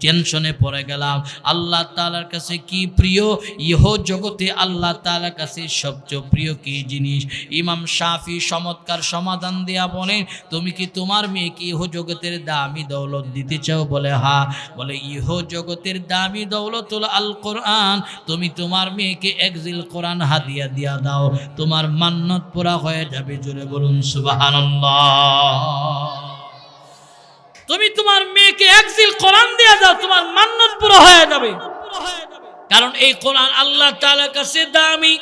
টেনশনে পড়ে গেলাম। আল্লাহ তাআলার কাছে কি প্রিয়? ইহ জগতে আল্লাহ তাআলার কাছে সবচেয়ে প্রিয় কি জিনিস? ইমাম শাফিঈ চমৎকার সমাধান দেয়া বলেন, তুমি কি তোমার মেয়েকে ইহ জগতের দামি দৌলত দিতে চাও? বলে হ্যাঁ। বলে, ইহ জগতের দামি দৌলত হলো আল কোরআন, তুমি তোমার মেয়েকে একজিল কোরআন হাদিয়া দিয়া দাও, তোমার মান্নত পুরা হয়ে যাবে। জোরে বলুন সুবহানাল্লাহ। তুমি তোমার মেয়েকে একজিল কোরআন দিয়া দাও, তোমার মান্নত পুরা হয়ে যাবে। কারণ এই কোরআন আল্লাহ তাআলার কাছে দামি।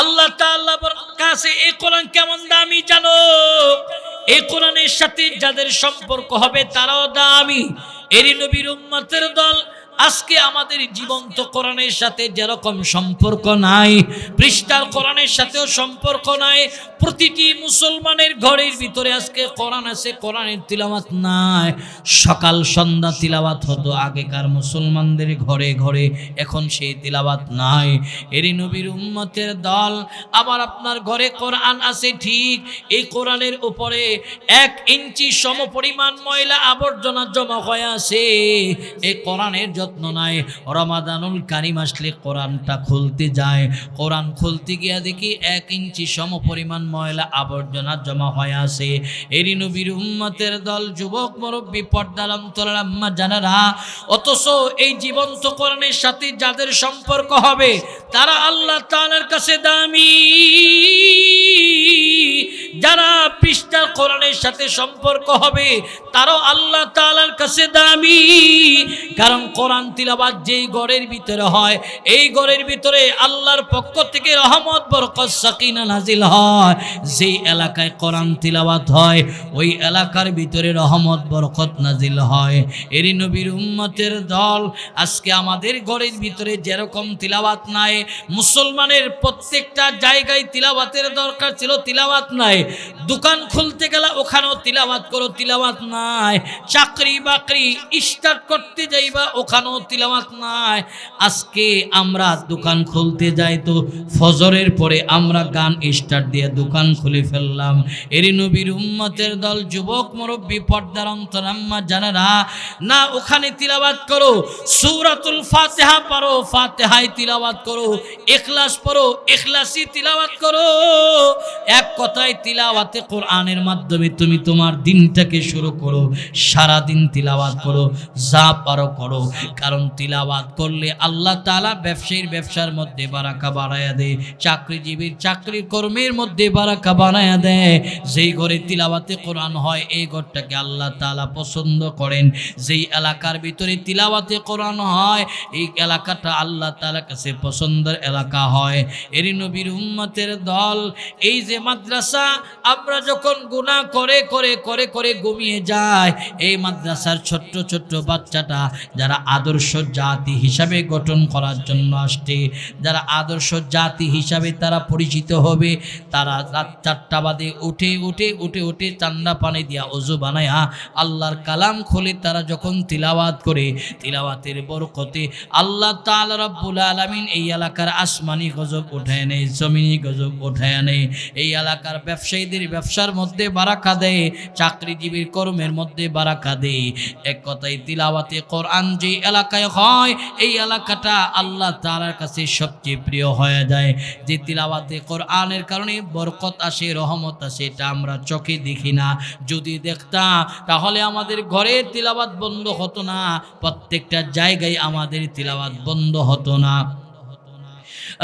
আল্লাহ তাআলার কাছে এই কোরআন কেমন দামি জানো? এই কোরআনের সাথে যাদের সম্পর্ক হবে তারাও দামি। এরই নবীর উম্মতের দল আজকে আমাদের জীবন্ত কোরআনের সাথে যেরকম সম্পর্ক নাই, পৃষ্ঠার কোরআনের সাথেও সম্পর্ক নাই। প্রতিটি মুসলমানের ঘরের ভিতরে আজকে কোরআন আছে, কোরআনের তিলাওয়াত নাই। সকাল সন্ধ্যা তিলাওয়াত হতো আগেকার মুসলমানদের ঘরে ঘরে, এখন সেই তিলাওয়াত নাই। এরই নবীর উম্মতের দল আবার আপনার ঘরে কোরআন আছে ঠিক, এই কোরআনের উপরে 1 ইঞ্চি সম পরিমাণ ময়লা আবর্জনা জমা হয়ে আছে। এই কোরআনের যত্ন নাই। রমাদানুল কারিম আসলে কোরআনটা খুলতে যায়, কোরআন খুলতে গিয়া দেখি 1 ইঞ্চি সম পরিমাণ ময়লা আবর্জনা জমা হয়ে আছে। এরই নবীর উম্মতের দল, যুবক মুরব্বী, পর্দার অন্তরাল আম্মা জানেরা, অথচ এই জীবন্ত কোরআনের সাথে যাদের সম্পর্ক হবে তারা আল্লাহ তাআলার কাছে দামি। যারা পৃষ্ঠার কোরআনের সাথে সম্পর্ক হবে তারাও আল্লাহ তাআলার কাছে দামি। কারণ কোরআন তিলাওয়াত যেই ঘরের ভিতরে হয়, এই ঘরের ভিতরে আল্লাহর পক্ষ থেকে রহমত, বরকত, সাকিনা নাজিল হয়। যেই এলাকায় কোরআন তিলাওয়াত হয় ওই এলাকার ভিতরে রহমত, বরকত নাজিল হয়। এরই নবীর উম্মতের দল আজকে আমাদের ঘরের ভিতরে যেরকম তিলাওয়াত নাই, মুসলমানের প্রত্যেকটা জায়গায় তিলাওয়াতের দরকার ছিল, তিলাওয়াত নাই। দোকান খুলতে গেলে ওখানেও তিলাওয়াত করো, তিলাওয়াত নাই। চাকরি বাকরি স্টার্ট করতে যাইবা, ওখানেও তিলাওয়াত নাই। আজকে আমরা দোকান খুলতে যাই তো ফজরের পরে আমরা গান স্টার্ট দিয়ে দোকান খুলে ফেললাম। এরই নবীর উম্মতের দল, যুবক মুরব্বী, পর্দার অন্তর আম্মা জানেরা, না ওখানে তিলাওয়াত করো, সূরাতুল ফাতিহা পড়ো, ফাতিহায় তিলাওয়াত করো, ইখলাস পড়ো, ইখলাসি তিলাওয়াত করো। এক কথায় তিলাওয়াতে কোরআনের মাধ্যমে তুমি তোমার দিনটাকে শুরু করো, সারা দিন তিলাওয়াত করো, যা পারো করো। কারণ তিলাওয়াত করলে আল্লাহ তাআলা ব্যবসায়ীর ব্যবসার মধ্যে বারাকা বাড়ায়া দেয়, চাকরিজীবীর চাকরির কর্মের মধ্যে বারাকা বাড়ায়া দেয়। যেই ঘরে তিলাওয়াতে কোরআন হয় এই ঘরটাকে আল্লাহ তাআলা পছন্দ করেন। যেই এলাকার ভিতরে তিলাওয়াতে কোরআন হয় এই এলাকাটা আল্লাহ তাআলার কাছে পছন্দের এলাকা হয়। এরই নবীর উম্মতের দল, এই যে মাদ্রাসা, আমরা যখন গুনাহ করে করে করে করে ঘুমিয়ে যায়, এই মাদ্রাসার ছোট্ট ছোট্ট বাচ্চাটা যারা আদর্শ জাতি হিসাবে গঠন করার জন্য আসছে, যারা আদর্শ জাতি হিসাবে তারা পরিচিত হবে, তারা রাত 4টা বাজে উঠে উঠে উঠে উঠে ঠান্ডা পানি দিয়া ওযু বানায়া আল্লাহর কালাম খুলে তারা যখন তিলাওয়াত করে, তিলাওয়াতের বরকতে আল্লাহ তাআলা রাব্বুল আলামিন এই এলাকার আসমানি গজব উঠায় নেয়, জমিনি গজব উঠায় নেয়। এই এলাকার ব্যবসায়ীদের ব্যবসার মধ্যে বারাকা দেয়, চাকরিজীবীর কর্মের মধ্যে বারাকা দেয়। এক কথায় তিলাওয়াতে কোরআন যে এলাকায় হয় এই এলাকাটা আল্লাহ তাআলার কাছে সবচেয়ে প্রিয় হয়ে যায়। যে তিলাওয়াতে কোরআনের কারণে বরকত আসে, রহমত আসে, এটা আমরা চোখে দেখি না। যদি দেখতাম তাহলে আমাদের ঘরে তিলাওয়াত বন্ধ হতো না, প্রত্যেকটা জায়গায় আমাদের তিলাওয়াত বন্ধ হতো না।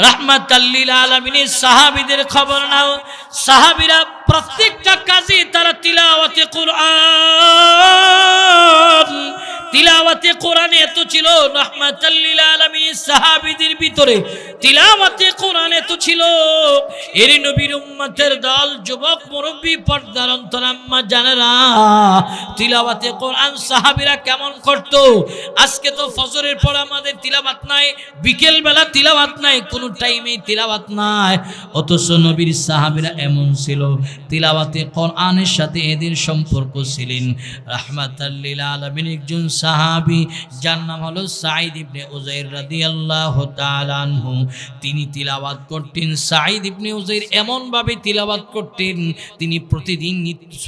রাহমাতাল লিল আলামিনের সাহাবীদের খবর নাও। সাহাবীরা প্রত্যেকটা কাজে তারা তিলাওয়াতে কোরআন তিলাওয়াতে কোরআন এত ছিল, রাহমাতাল লিল আলামিন সাহাবীদের ভিতরে তিলাওয়াতে কোরআন এত ছিল। এর নবীর উম্মতের দল, যুবক মুরব্বী, পর্দার অন্তর আম্মা জানেরা, তিলাওয়াতে কোরআন সাহাবীরা কেমন করত। আজকে তো ফজরের পর আমাদের তিলাওয়াত নাই, বিকেল বেলা তিলাওয়াত নাই, কোনো টাইমে তিলাওয়াত নাই। অথচ নবীর সাহাবীরা এমন ছিল, তিলাওয়াতে কোরআনের সাথে এদের সম্পর্ক ছিলেন। রাহমাতাল লিল আলামিন একজন সাহাবী, যার নাম হলো সাঈদ ইবনে উযাইর রাদিয়াল্লাহু তাআলা আনহু। তিনি তিলাওয়াত করতেন। সাঈদ ইবনে উযাইর এমন ভাবে তিলাওয়াত করতেন, তিনি প্রতিদিন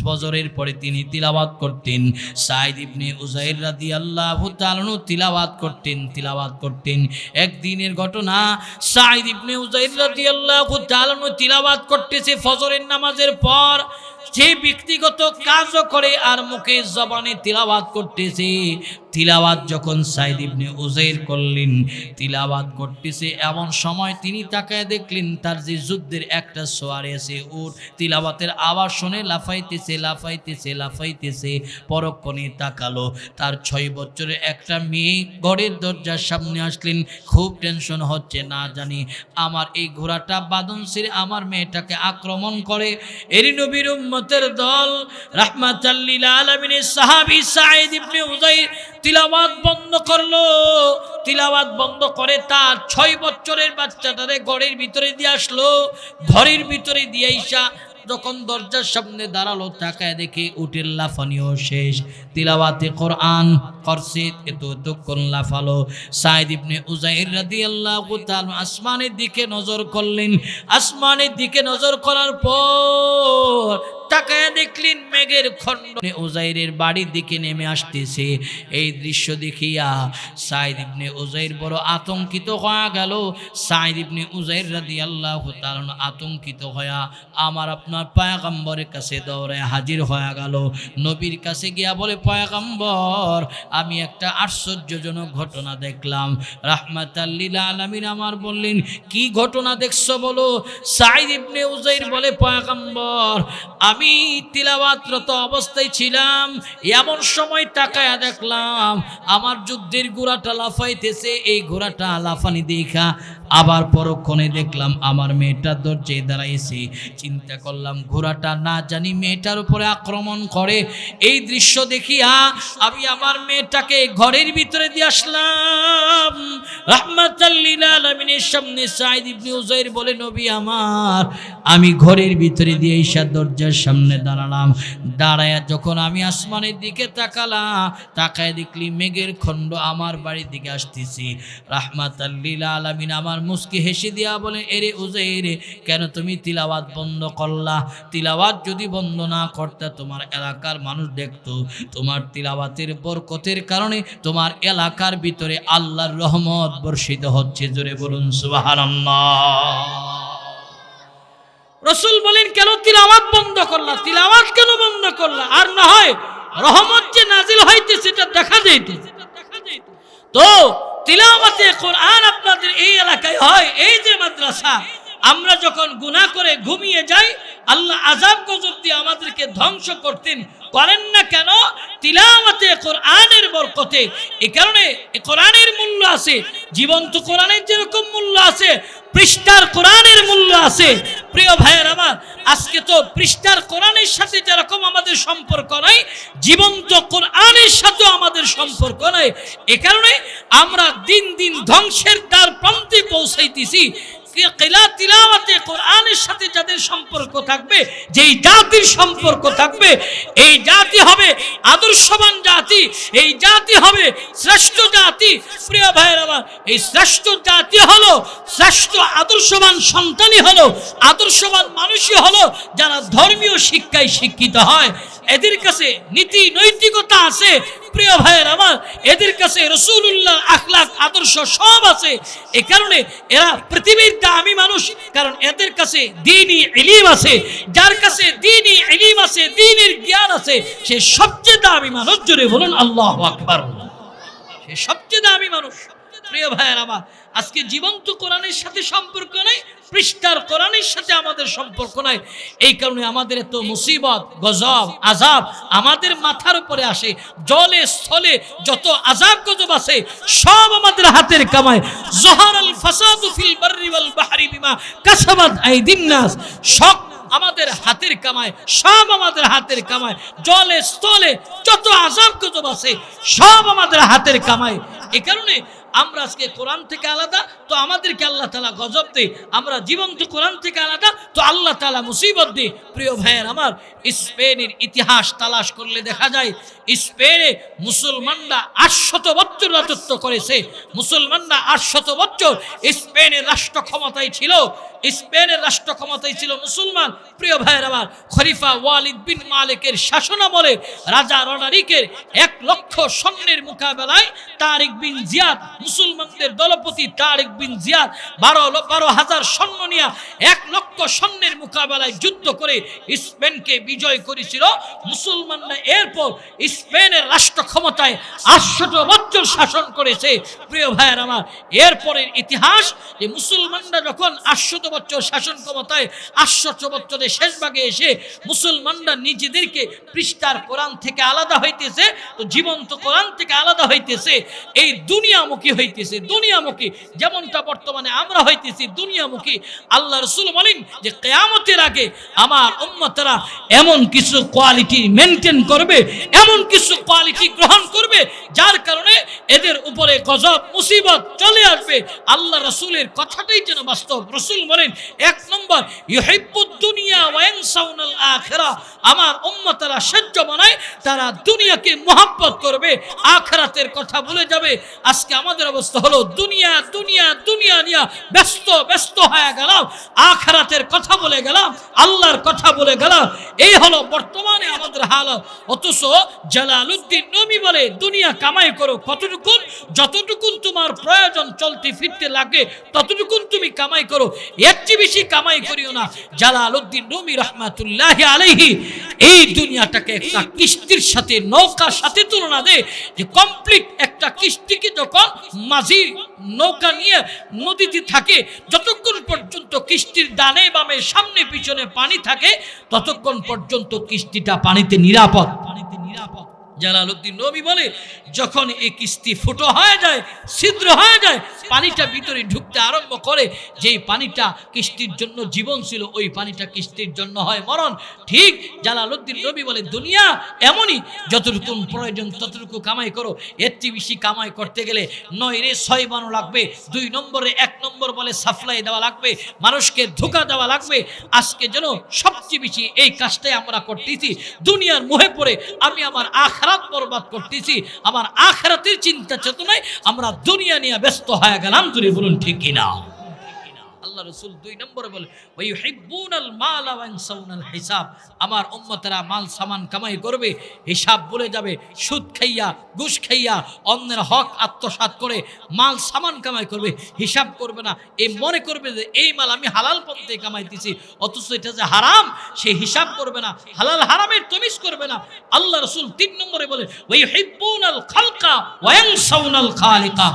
ফজরের পরে তিনি তিলাওয়াত করতেন। সাঈদ ইবনে উযাইর রাদিয়াল্লাহু তাআলা আনহু তিলাওয়াত করতেন। একদিনের ঘটনা, সাঈদ ইবনে উযাইর রাদিয়াল্লাহু তাআলা আনহু তিলাওয়াত করতেছে ফজরের নামাজের পর। যে ব্যক্তিগত কাজও করে আর মুখে জবানে তিলাওয়াত করতেছে। তিলাওয়াত যখন সাঈদ ইবনে উযাইর করলেন, তিলাওয়াত করতেছে, এমন সময় তিনি তাকায় দেখলেন তার যে যুদ্ধের একটা সোয়ারি আছে, উট তিলাওয়াতের আওয়াজ শুনে লাফাইতেছে। পরক্ষণে তাকালো, তার 6 বছরের একটা মেয়ে ঘরের দরজার সামনে আসলেন। খুব টেনশন হচ্ছে, না জানি আমার এই ঘোড়াটা বাঁধন ছেড়ে আমার মেয়েটাকে আক্রমণ করে। এর নবীর উম্মতের দল, রাহমাতাল লিল আলামিনের সাহাবী সাঈদ ইবনে উযাইর তিলাওয়াত বন্ধ করলো। তিলাওয়াত বন্ধ করে তার 6 বছরের বাচ্চাটারে ঘরের ভিতরে দিয়ে আসলো। ঘরের ভিতরে দিয়ে আইসা যখন দরজার সামনে দাঁড়ালো, তাকায় দেখে উটের লাফানিও শেষ। তিলাওয়াতে কোরআন করছে, এতক্ষণ লাফালো। সাঈদ ইবনে উযাইর রাদিয়াল্লাহু তাআলা আসমানের দিকে নজর করলেন। আসমানের দিকে নজর করার পর তাকায় দেখলেন মেঘের খণ্ড উযাইরের বাড়ির দিকে নেমে আসতেছে। এই দৃশ্য দেখিয়া সাঈদ ইবনে উযাইর বড় আতঙ্কিত হয়ে গেল। সাঈদ ইবনে উযাইর রাদিয়াল্লাহু তাআলা আতঙ্কিত হয়ে আমার আপনার পয়গম্বরের কাছে দৌড়ে হাজির হয়ে গেল। নবীর কাছে গিয়া বলে, পয়গম্বর, আমি একটা আশ্চর্যজনক ঘটনা দেখলাম। রাহমাতাল লিল আলামিন আমার বললেন, কি ঘটনা দেখছো বলো। সাঈদ ইবনে উযাইর বলে, পয়গম্বর, আমি তিলাওয়াতরত অবস্থায় ছিলাম, এমন সময় তাকায়া দেখলাম আমার যুদ্ধের ঘোড়াটা লাফাইতেছে। এই ঘোড়াটা লাফানি দেখা আবার পরক্ষণে দেখলাম আমার মেয়েটা দরজায় দাঁড়াইছে। চিন্তা করলাম ঘোড়াটা না জানি মেয়েটার উপরে আক্রমণ করে। এই দৃশ্য দেখিয়া আমি আমার মেয়েটাকে ঘরের ভিতরে দিয়ে আসলাম। রাহমাতাল লিল আলামিনের সামনে সাঈদ ইবনে উযাইর বলে, নবী আমার, আমি ঘরের ভিতরে দিয়ে ঈশা দরজার সামনে দাঁড়ালাম। দাঁড়ায়া যখন আমি আসমানের দিকে তাকায় দেখলি মেঘের খণ্ড আমার বাড়ির দিকে আসতেছি। রাহমাতাল লিল আলামিন আমার মুস্কি হেসে দিয়া বলে, এরে উযাইর, কেন তুমি তিলাওয়াত বন্ধ করলা? তিলাওয়াত যদি বন্ধ না করতে তোমার এলাকার মানুষ দেখতো। তোমার তিলাওয়াতের বরকতের কারণে তোমার এলাকার ভিতরে আল্লাহর রহমত বর্ষিত হচ্ছে। জোরে বলুন সুবহানাল্লাহ। রাসূল বলেন, কেন তিলাওয়াত বন্ধ করলা? তিলাওয়াত কেন বন্ধ করলা? আর না হয় রহমত যে নাজিল হইতে সেটা দেখা যেত। তো তিলাওয়াতে কোরআন আপনাদের এই এলাকায় হয়। এই যে মাদ্রাসা, আমরা যখন গুনাহ করে ঘুমিয়ে যাই, আল্লাহ আযাব গজব দিয়ে আমাদেরকে ধ্বংস করেন না কেন? তিলাওয়াতে কোরআনের বরকতে। এই কারণে কোরআনের মূল্য আছে, জীবন্ত কোরআনের যেরকম মূল্য আছে, পৃষ্ঠার কোরআনের মূল্য আছে। প্রিয় ভাইয়ের আমার, আজকে তো পৃষ্ঠার কোরআনের সাথে যেরকম আমাদের সম্পর্ক নাই, জীবন্ত কোরআনের সাথেও আমাদের সম্পর্ক নাই। এ কারণে আমরা দিন দিন ধ্বংসের দ্বার প্রান্তে পৌঁছাইতেছি। তিলাওয়াতে কোরআনের সাথে যাদের সম্পর্ক থাকবে, যেই জাতির সম্পর্ক থাকবে, এই জাতি হবে আদর্শবান জাতি, এই জাতি হবে শ্রেষ্ঠ জাতি। প্রিয় ভাইয়ের আমার, এই শ্রেষ্ঠ জাতি হলো, শ্রেষ্ঠ আদর্শবান সন্তানই হলো, আদর্শবান মানুষই হলো যারা ধর্মীয় শিক্ষায় শিক্ষিত হয়। এদের কাছে নীতি নৈতিকতা আছে। প্রিয় ভাইয়ের আমার, এদের কাছে রাসূলুল্লাহ আখলাক আদর্শ সব আছে। এই কারণে এরা পৃথিবীর দামি মানুষ, কারণ এদের কাছে দ্বীনি ইলম আছে। যার কাছে দ্বীনি ইলম আছে, দ্বীনের জ্ঞান আছে, সে সবচেয়ে দামি মানুষ। জোরে বলুন আল্লাহু আকবার। সে সবচেয়ে দামি মানুষ। প্রিয় ভাইয়ের আমার, আজকে জীবন্ত কোরআনের সাথে সম্পর্ক নাই, পৃষ্ঠার কোরআনের সাথে আমাদের সম্পর্ক নাই। এই কারণে আমাদের এত মুসিবত, গজব, আযাব আমাদের মাথার উপরে আসে। জলে স্থলে যত আযাব গজব আছে সব আমাদের হাতের কামাই। যহারাল ফাসাদু ফিল বাররি ওয়াল বাহরি বিমা কাসাবাত আইদিন নাস, সব আমাদের হাতের কামাই, সব আমাদের হাতের কামাই। জলে স্থলে যত আযাব গজব আছে সব আমাদের হাতের কামাই। এই কারণে আমরা আজকে কোরআন থেকে আলাদা, তো আমাদেরকে আল্লাহ তাআলা গজব দেয়। আমরা জীবন্ত কোরআন থেকে আলাদা, তো আল্লাহ তাআলা মুসিবত দেয়। প্রিয় ভাইয়ের আমার, স্পেনের ইতিহাস তালাশ করলে দেখা যায় স্পেনে মুসলমানরা 800 বছর রাজত্ব করেছে। মুসলমানরা 800 বছর স্পেনের রাষ্ট্র ক্ষমতায় ছিল। স্পেনের রাষ্ট্র ক্ষমতায় ছিল মুসলমান। প্রিয় ভাইয়ের আমার, খলিফা ওয়ালিদ বিন মালিকের শাসনামলে রাজা রডারিকের 1 লক্ষ সৈন্যের মোকাবেলায় তারিক বিন জিয়াদ, মুসলমানদের দলপতি তারিক বিন জিয়াদ 12,000 সৈন্য নিয়ে 1 লক্ষ সৈন্যের মোকাবেলায় যুদ্ধ করে স্পেনকে বিজয় করেছিল মুসলমানরা। এরপর স্পেনের রাষ্ট্র ক্ষমতায় 800 বছর শাসন করেছে। প্রিয় ভাইয়ের আমার, এরপরের ইতিহাস যে মুসলমানরা যখন 800 বছর শাসন ক্ষমতায় 800 বছরের শেষ ভাগে এসে মুসলমানরা নিজেদেরকে পৃষ্ঠার কোরআন থেকে আলাদা হইতেছে, তো জীবন্ত কোরআন থেকে আলাদা হইতেছে। এই দুনিয়ামুখী হইতেছে, দুনিয়ামুখী যেমনটা বর্তমানে আমরা হইতেছি দুনিয়ামুখী। আল্লাহ রাসূল বলেন যে কিয়ামতের আগে আমার উম্মতরা এমন কিছু কোয়ালিটি মেনটেন করবে, এমন কিছু কোয়ালিটি গ্রহণ করবে যার কারণে এদের উপরে গজব মুসিবত চলে আসবে। আল্লাহ রাসূলের কথাটাই যেন বাস্তব। রাসূল বলেন 1 নম্বর, ইউহিব্বুদ দুনিয়া ওয়া ইয়ানসাউনাল আখিরা। আমার উম্মতরা শেষ জমানায় তারা দুনিয়াকে মহব্বত করবে, আখিরাতের কথা ভুলে যাবে। আজকে আমাদের অবস্থা হলো দুনিয়া দুনিয়া দুনিয়া নিয়ে ব্যস্ত হয়ে গেলাম, আখিরাতের কথা বলে গেলাম, আল্লাহর কথা বলে গেলাম। এই হলো বর্তমানে আমাদের হালত। অথচ জালালউদ্দিন রুমি বলে দুনিয়া কামাই করো কতটুকুন, যতটুকুন তোমার প্রয়োজন চলতে ফিরতে লাগে ততটুকুন তুমি কামাই করো, এর চেয়ে বেশি কামাই করিও না। জালালউদ্দিন রুমি রাহমাতুল্লাহি আলাইহি এই দুনিয়াটাকে একটা কিস্তির সাথে, নৌকার সাথে তুলনা দেয় যে কমপ্লিট একটা কিস্তিকে যখন মাঝি নৌকা নিয়ে নদীতে থাকে, যতক্ষণ পর্যন্ত কিস্তির ডানে বামে সামনে পিছনে পানি থাকে ততক্ষণ পর্যন্ত কিস্তিটা পানিতে নিরাপদ। জালালউদ্দিন রুমি বলে যখন এই কিস্তি ফুটো হয়ে যায়, ছিদ্র হয়ে যায়, পানিটা ভিতরে ঢুকতে আরম্ভ করে, যেই পানিটা কিস্তির জন্য জীবন ছিল ওই পানিটা কিস্তির জন্য হয় মরণ। ঠিক জালালউদ্দিন রুমি বলে দুনিয়া এমনই, যতটুকু প্রয়োজন ততটুকু কামাই করো, এর চেয়ে বেশি কামাই করতে গেলে 9 রে 6 বানো লাগবে। 2 নম্বরে 1 নম্বর বলে সাপ্লাই দেওয়া লাগবে, মানুষকে ধোঁকা দেওয়া লাগবে। আজকে যেন সবচেয়ে বেশি এই কাজটাই আমরা করতেছি। দুনিয়ার মোহে পড়ে আমি আমার আখিরাত বরবাদ করতেছি, আমার আখিরাতের চিন্তা চেতনায় আমরা দুনিয়া নিয়ে ব্যস্ত হয়ে গেলাম। জুড়ে বলুন ঠিক কিনা? আল্লাহ রাসূল 2 নম্বরে বলে ওয়া ইউহিব্বুনাল মাল ওয়া ইয়ানসাউনাল হিসাব। আমার উম্মতরা মাল সামান কামাই করবে, হিসাব ভুলে যাবে। সুদ খাইয়া, ঘুষ খাইয়া, অন্যের হক আত্মসাৎ করে মাল সামান কামাই করবে, হিসাব করবে না। এই মনে করবে যে এই মাল আমি হালাল পথে কামাইতেছি, অথচ এটা যে হারাম সে হিসাব করবে না, হালাল হারামের তমিজ করবে না। আল্লাহ রাসূল 3 নম্বরে বলে ওয়া ইউহিব্বুনাল খালকা ওয়া ইয়ানসাউনাল খালিকা।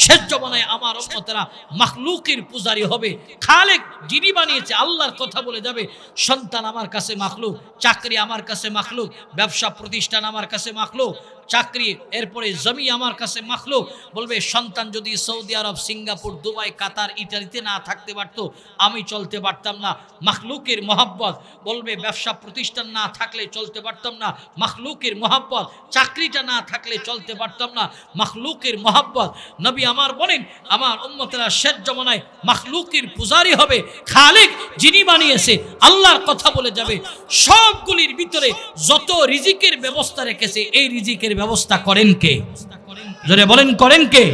শেষ জমানায় আমার উম্মতরা মাখলুকের পূজারী হবে। খালেক যিনি বানিয়েছে আল্লাহর কথা বলে যাবে। সন্তান আমার কাছে মাখলুক, চাকরি আমার কাছে মাখলুক, ব্যবসা প্রতিষ্ঠান আমার কাছে মাখলুক, চাকরি এরপরে জমি আমার কাছে মাখলুক। বলবে সন্তান যদি সৌদি আরব, সিঙ্গাপুর, দুবাই, কাতার, ইটালিতে না থাকতে পারতো আমি চলতে পারতাম না, মাখলুকের মহব্বত। বলবে ব্যবসা প্রতিষ্ঠান না থাকলে চলতে পারতাম না, মাখলুকের মহব্বত। চাকরিটা না থাকলে চলতে পারতাম না, মাখলুকের মহব্বত। নবী আমার বলেন আমার উম্মতেরা শেষ জমানায় মাখলুকের পূজারী হবে। খালেক যিনি বানিয়েছে আল্লাহর কথা বলে যাবে। সবগুলির ভিতরে যত রিজিকের ব্যবস্থা রেখেছে এই রিজিকের ব্যবস্থা করেন কে? জোরে বলেন করেন কে?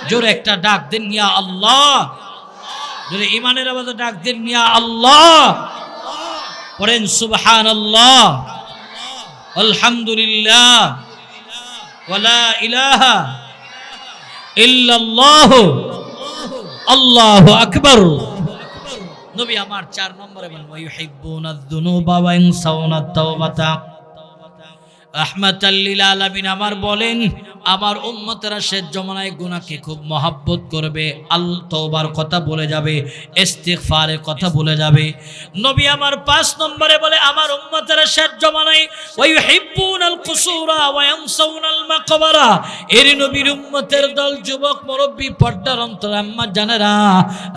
জোরে একটা ডাক দেন ইয়া আল্লাহ। জোরে ঈমানের আওয়াজে ডাক দেন ইয়া আল্লাহ। পড়েন সুবহানাল্লাহ, আলহামদুলিল্লাহ, ওয়া লা ইলাহা ইল্লাল্লাহ, আল্লাহু আকবার। নবী আমার 4 নম্বরে বলেন ওয়া ইউহিব্বুনাদ যুনুবা ওয়া ইয়ানসাউনাত তাওবাতা। রাহমাতাল লিল আলামিন আমার বলেন আমার উম্মতেরা শেষ জমানায় গুনাহকে খুব মহব্বত করবে, তওবার কথা বলে যাবে, ইস্তিগফারের কথা বলে যাবে। নবী আমার 5 নম্বরে বলে আমার উম্মতেরা শেষ জমানায় ওয়াইহিব্বুনাল কুসুরা ওয়া ইয়ানসাউনাল মাকবারা। এর নবীর উম্মতের দল, যুবক, মুরব্বী, পর্দার অন্তর আম্মা জানেরা,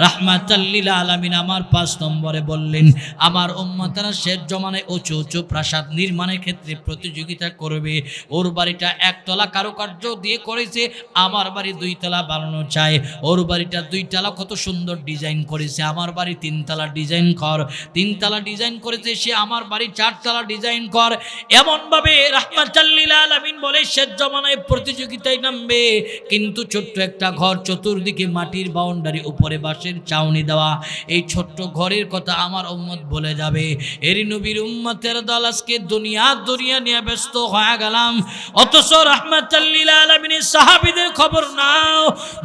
রাহমাতাল লিল আলামিন আমার 5 নম্বরে বললেন আমার উম্মতেরা শেষ জমানায় উঁচু উঁচু প্রাসাদ নির্মাণের ক্ষেত্রে প্রতিযোগিতা করবে। ওর বাড়িটা একতলা কারুকার্য দিয়ে করেছে, আমার বাড়ি 2 তলা বানানো চাই। ওর বাড়িটা 2 তলা কত সুন্দর ডিজাইন করেছে, আমার বাড়ি 3 তলা ডিজাইন কর। 3 তলা ডিজাইন করেছে সে, আমার বাড়ি 4 তলা ডিজাইন কর। এমন ভাবে রাহমাতাল লিল আলামিন বলে শেষ জমানায় প্রতিযোগিতায় নামবে। কিন্তু ছোট্ট একটা ঘর, চতুর্দিকে মাটির বাউন্ডারি, উপরে বাঁশের চাউনি দেওয়া, এই ছোট্ট ঘরের কথা আমার উম্মত ভুলে যাবে। এরি নবীর উম্মতের দল আজকে দুনিয়া নিয়ে ব্যস্ত হয়ে গেলাম, অথচ রাহমাতাল লিল আলামিনের সাহাবীদের খবর নাও।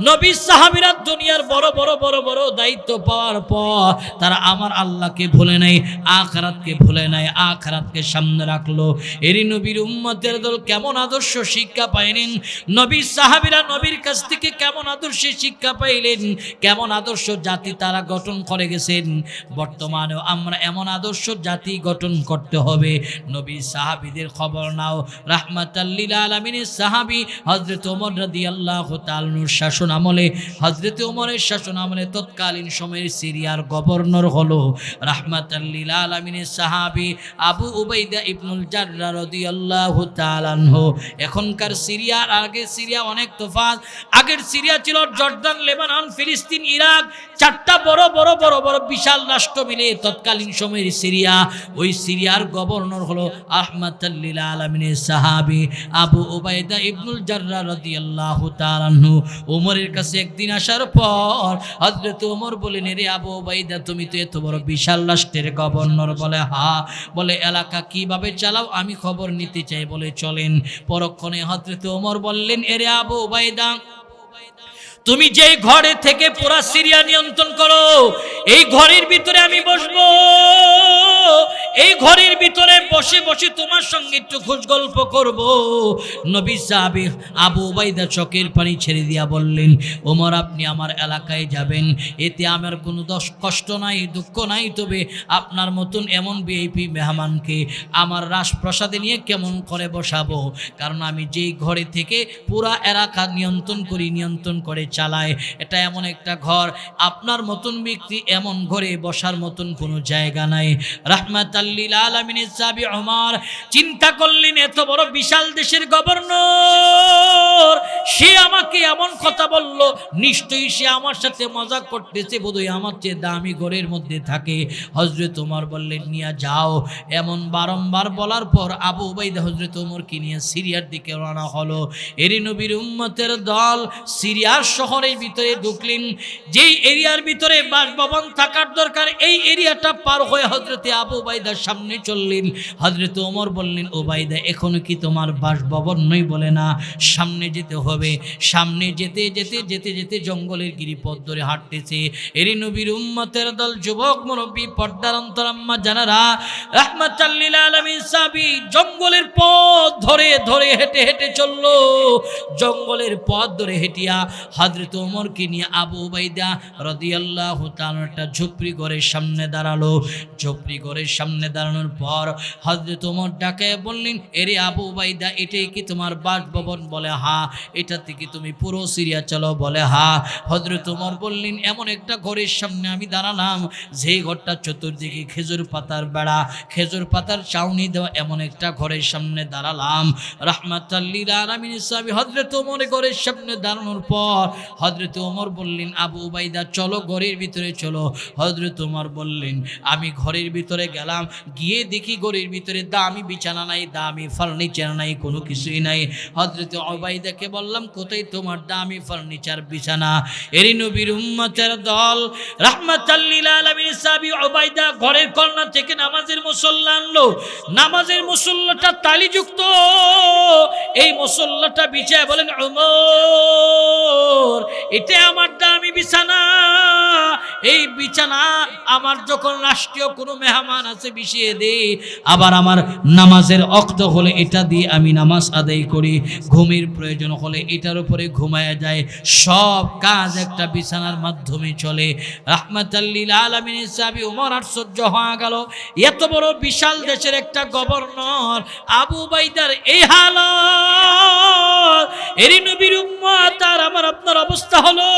নবী সাহাবীরা দুনিয়ার বড় বড় বড় বড় দায়িত্ব পাওয়ার পর তারা আমার আল্লাহকে ভুলে নাই, আখিরাতকে ভুলে নাই, আখিরাতকে সামনে রাখলো। এরি নবীর উম্মতের দল কেমন আদর্শ শিক্ষা পাইলেন, নবী সাহাবীরা নবীর কাছ থেকে কেমন আদর্শে শিক্ষা পাইলেন, কেমন আদর্শ জাতি তারা গঠন করে গেছেন। বর্তমানেও আমরা এমন আদর্শ জাতি গঠন করতে হবে। নবী সাহাবীদের খবর নাও। রাহমাতাল লিল আলামিনের সাহাবী হযরত ওমর রাদিয়াল্লাহু তাআলা আনহুর শাসন আমলে, হযরত ওমরের শাসন আমলে তৎকালীন সময়ের সিরিয়ার গভর্নর হলো রাহমাতাল লিল আলামিনের সাহাবী আবু উবাইদা ইবনুল জাররাহ রাদিয়াল্লাহু তাআলা আনহু। এখনকার সিরিয়ার আগে সিরিয়া অনেক তফাৎ। আগের সিরিয়া ছিল জর্দান, লেবানন, ফিলিস্তিন, ইরাক, 4টা বড় বড় বড় বড় বিশাল রাষ্ট্র মিলে তৎকালীন সময়ের সিরিয়া। ওই সিরিয়ার গভর্নর হলো রাহমাতাল লিল আলামিনের সাহাবী আবু উবাইদা ইবনুল জাররাহ রাদিয়াল্লাহু তাআলা আনহু। ওমরের কাছে একদিন আসার পর হযরত ওমর বলেন, রে আবু উবাইদা, তুমি তো এত বড় বিশাল রাষ্ট্রের গভর্নর। বলে হ্যাঁ। বলে এলাকা কিভাবে চালাও আমি খবর নিতে চাই। বলে চলেন। পরক্ষণে হযরত ওমর বললেন, এরে আবু উবাইদা, তুমি যেই ঘরে থেকে পুরা সিরিয়া নিয়ন্ত্রণ করো, এই ঘরের ভিতরে আমি বসবো। এই ঘরের ভিতরে বসে বসে তোমার সঙ্গে একটু খোঁজ গল্প করব। নবী সাহাবী আবু উবাইদা চোখের পানি ছেড়ে দিয়া বললেন, ওমর, আপনি আমার এলাকায় যাবেন, এতে আমার কোনো কষ্ট নাই, দুঃখ নাই। তবে আপনার মতন এমন ভিআইপি মেহমানকে আমার রাজপ্রাসাদে নিয়ে কেমন করে বসাবো? কারণ আমি যেই ঘরে থেকে পুরা এলাকা নিয়ন্ত্রণ করি, নিয়ন্ত্রণ করে চালায়, এটা এমন একটা ঘর, আপনার মতন ব্যক্তি এমন ঘরে বসার মতন কোনো জায়গা নাই। রাহমাতাল লিল আলামিনের সাহাবী ওমর চিন্তা করলেন, এত বড় বিশাল দেশের গভর্নর, সে আমাকে এমন কথা বলল, নিশ্চয়ই সে আমার সাথে মজাক করতেছে, বোধহয় আমার চেয়ে দামি ঘরের মধ্যে থাকে। হযরত ওমর বললেন, নিয়ে যাও। এমন বারংবার বলার পর আবু উবাইদা হযরত ওমরকে নিয়ে সিরিয়ার দিকে রওনা হলো। এরি নবীর উম্মতের দল সিরিয়ার শহরের ভিতরে ঢুকলেন। যেই এরিয়ার ভিতরে বাসভবন থাকার দরকার, এই এরিয়াটা পার হয়ে হযরতে আবু উবাইদার সামনে চললেন। হযরত ওমর বললেন, উবাইদা, এখনো কি তোমার বাসভবন নয়? বলে না, সামনে যেতে হবে। সামনে যেতে যেতে যেতে যেতে জঙ্গলের গিরিপথ ধরে হাঁটতেছে এরি নবীর উম্মতের দল, যুবক, মুরব্বী, পর্দার অন্তর আম্মা জানারা, রাহমাতাল লিল আলামিন সাহাবী জঙ্গলের পথ ধরে ধরে হেঁটে হেঁটে চললো। জঙ্গলের পথ ধরে হেঁটিয়া হযরত ওমরকে নিয়ে আবু উবাইদা রাদিয়াল্লাহু তাআলা একটা ঝুপড়ি ঘরের সামনে দাঁড়ালো। ঝুপড়ি ঘরের সামনে দাঁড়ানোর পর হযরত ওমর ডাকে বললেন, এরে আবু উবাইদা, এটাই কি তোমার বাসভবন? বলে হ্যাঁ। এটা থেকে তুমি পুরো সিরিয়া চলো? বলে হ্যাঁ। হযরত ওমর বললেন, এমন একটা ঘরের সামনে আমি দাঁড়ালাম, যেই ঘরটা চতুর্দিকে খেজুর পাতার বেড়া, খেজুর পাতার চাউনি দেওয়া, এমন একটা ঘরের সামনে দাঁড়ালাম। রাহমাতাল লিল আলামিন সাহাবী হযরত ওমরের ঘরের সামনে দাঁড়ানোর পর হযরত ওমর বললেন, আবু উবাইদা, চলো ঘরের ভিতরে চলো। হযরত ওমর বললেন, আমি ঘরের ভিতরে গেলাম, গিয়ে দেখি ঘরের ভিতরে দামি বিছানা নাই, দামি ফার্নিচার নাই, কোনো কিছুই নাই। হযরত উবাইদাকে বললাম, কোথায় তোমার দামি ফার্নিচার, বিছানা? এরি নবীর উম্মতের দল, রাহমাতাল লিল আলামিন সাহাবী উবাইদা ঘরের কর্নার থেকে নামাজের মুসল্লা আনলো। নামাজের মুসল্লাটা তালিযুক্ত, এই মুসল্লাটা বিছায় বলেন, ওমর, এটা আমার দামি বিছানা, এই বিছানা আমার যখন রাষ্ট্রীয় কোনো মেহমান আছে বিছিয়ে দে। আবার আবার আমার নামাজের ওয়াক্ত হলে এটা দিয়ে আমি নামাজ আদায় করি, ঘুমের প্রয়োজন হলে এটার উপরে ঘুমায়া যায়। সব কাজ একটা বিছানার মাধ্যমে চলে। রাহমাতাল লিল আলামিনের সাহাবী ওমর আশ্চর্য হয়ে গেল, এত বড় বিশাল দেশের একটা গভর্নর আবু উবাইদার এই হালত, এরই নবীর উম্মত আর আমার আপনার অবস্থা হলো।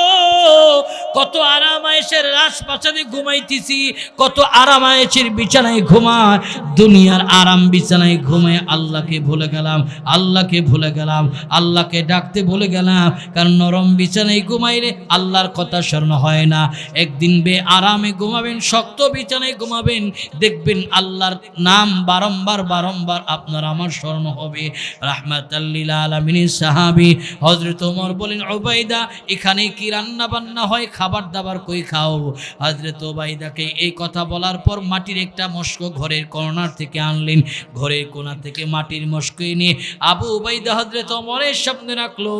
কত আরামায়েশের রাজপ্রাসাদে ঘুমাইতেছি, কত আরামায়েশের বিছানায় ঘুমায়, দুনিয়ার আরাম বিছানায় ঘুমায় আল্লাহকে ভুলে গেলাম, আল্লাহকে ভুলে গেলাম, আল্লাহকে ডাকতে ভুলে গেলাম। কারণ নরম বিছানায় ঘুমাইলে আল্লাহর কথা স্মরণ হয় না। একদিন আরামে ঘুমাবেন, শক্ত বিছানায় ঘুমাবেন, দেখবেন আল্লাহর নাম বারংবার বারংবার আপনার আমার স্মরণ হবে। রাহমাতাল লিল আলামিনের সাহাবী হযরত ওমর বলেন, উবাইদা এখানে কি রান্না বান্না হয়, খাবার দাবার কই খাও? হযরত উবাইদাকে এই কথা বলার পর মাটির একটা মস্ক ঘরের কর্নার থেকে আনলেন, ঘরের কোণা থেকে মাটির মস্ক এনে আবু উবাইদা হযরত ওমরের সামনে রাখলো।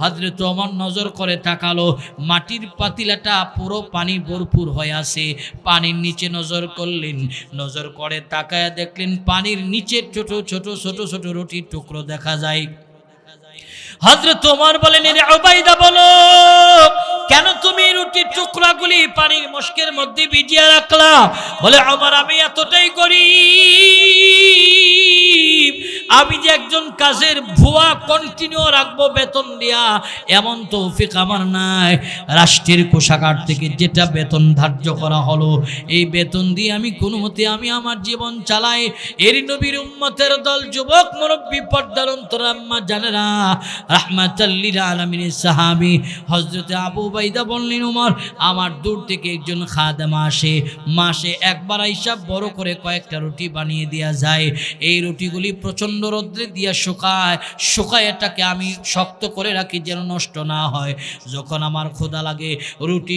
হযরত ওমর নজর করে তাকালো, মাটির পাতিলাটা পুরো পানি ভরপুর হয়ে আছে। পানির নিচে নজর করলেন, নজর করে তাকায়া দেখলেন পানির নিচে ছোট ছোট ছোট ছোট রুটির টুকরো দেখা যায়। হযরত ওমর বলেন, এ উবাইদা বলো, কেন তুমি রুটির টুকরাগুলি পানির মস্কের মধ্যে ভিজিয়ে রাখলা? বলে, ওমর আমি এতটাই গরীব, আমি যে একজন কাজের ভুয়া কন্টিনিউ রাখবো বেতন দিয়া, এমন তৌফিক আমার নাই। রাষ্ট্রের কোষাগার থেকে যেটা বেতন ধার্য করা হলো, এই বেতন দিয়ে আমি কোনো মতে আমি আমার জীবন চালাই। এর নবীর উম্মতের দল, যুবক মুরব্বী, পর্দার অন্তরাম্মা জানেরা, রাহমাতাল লিল আলামিনের সাহাবী হযরত আবু উবাইদা বললেন, ওমর আমার দূর থেকে একজন খাদেমা আসে, মাসে একবার আইসা বড় করে কয়েকটা রুটি বানিয়ে দেওয়া যায়। এই রুটিগুলি প্রচণ্ড রৌদ্রে দিয়া শুকায় এটাকে আমি শক্ত করে রাখি যেন নষ্ট না হয়। যখন আমার ক্ষুধা লাগে রুটি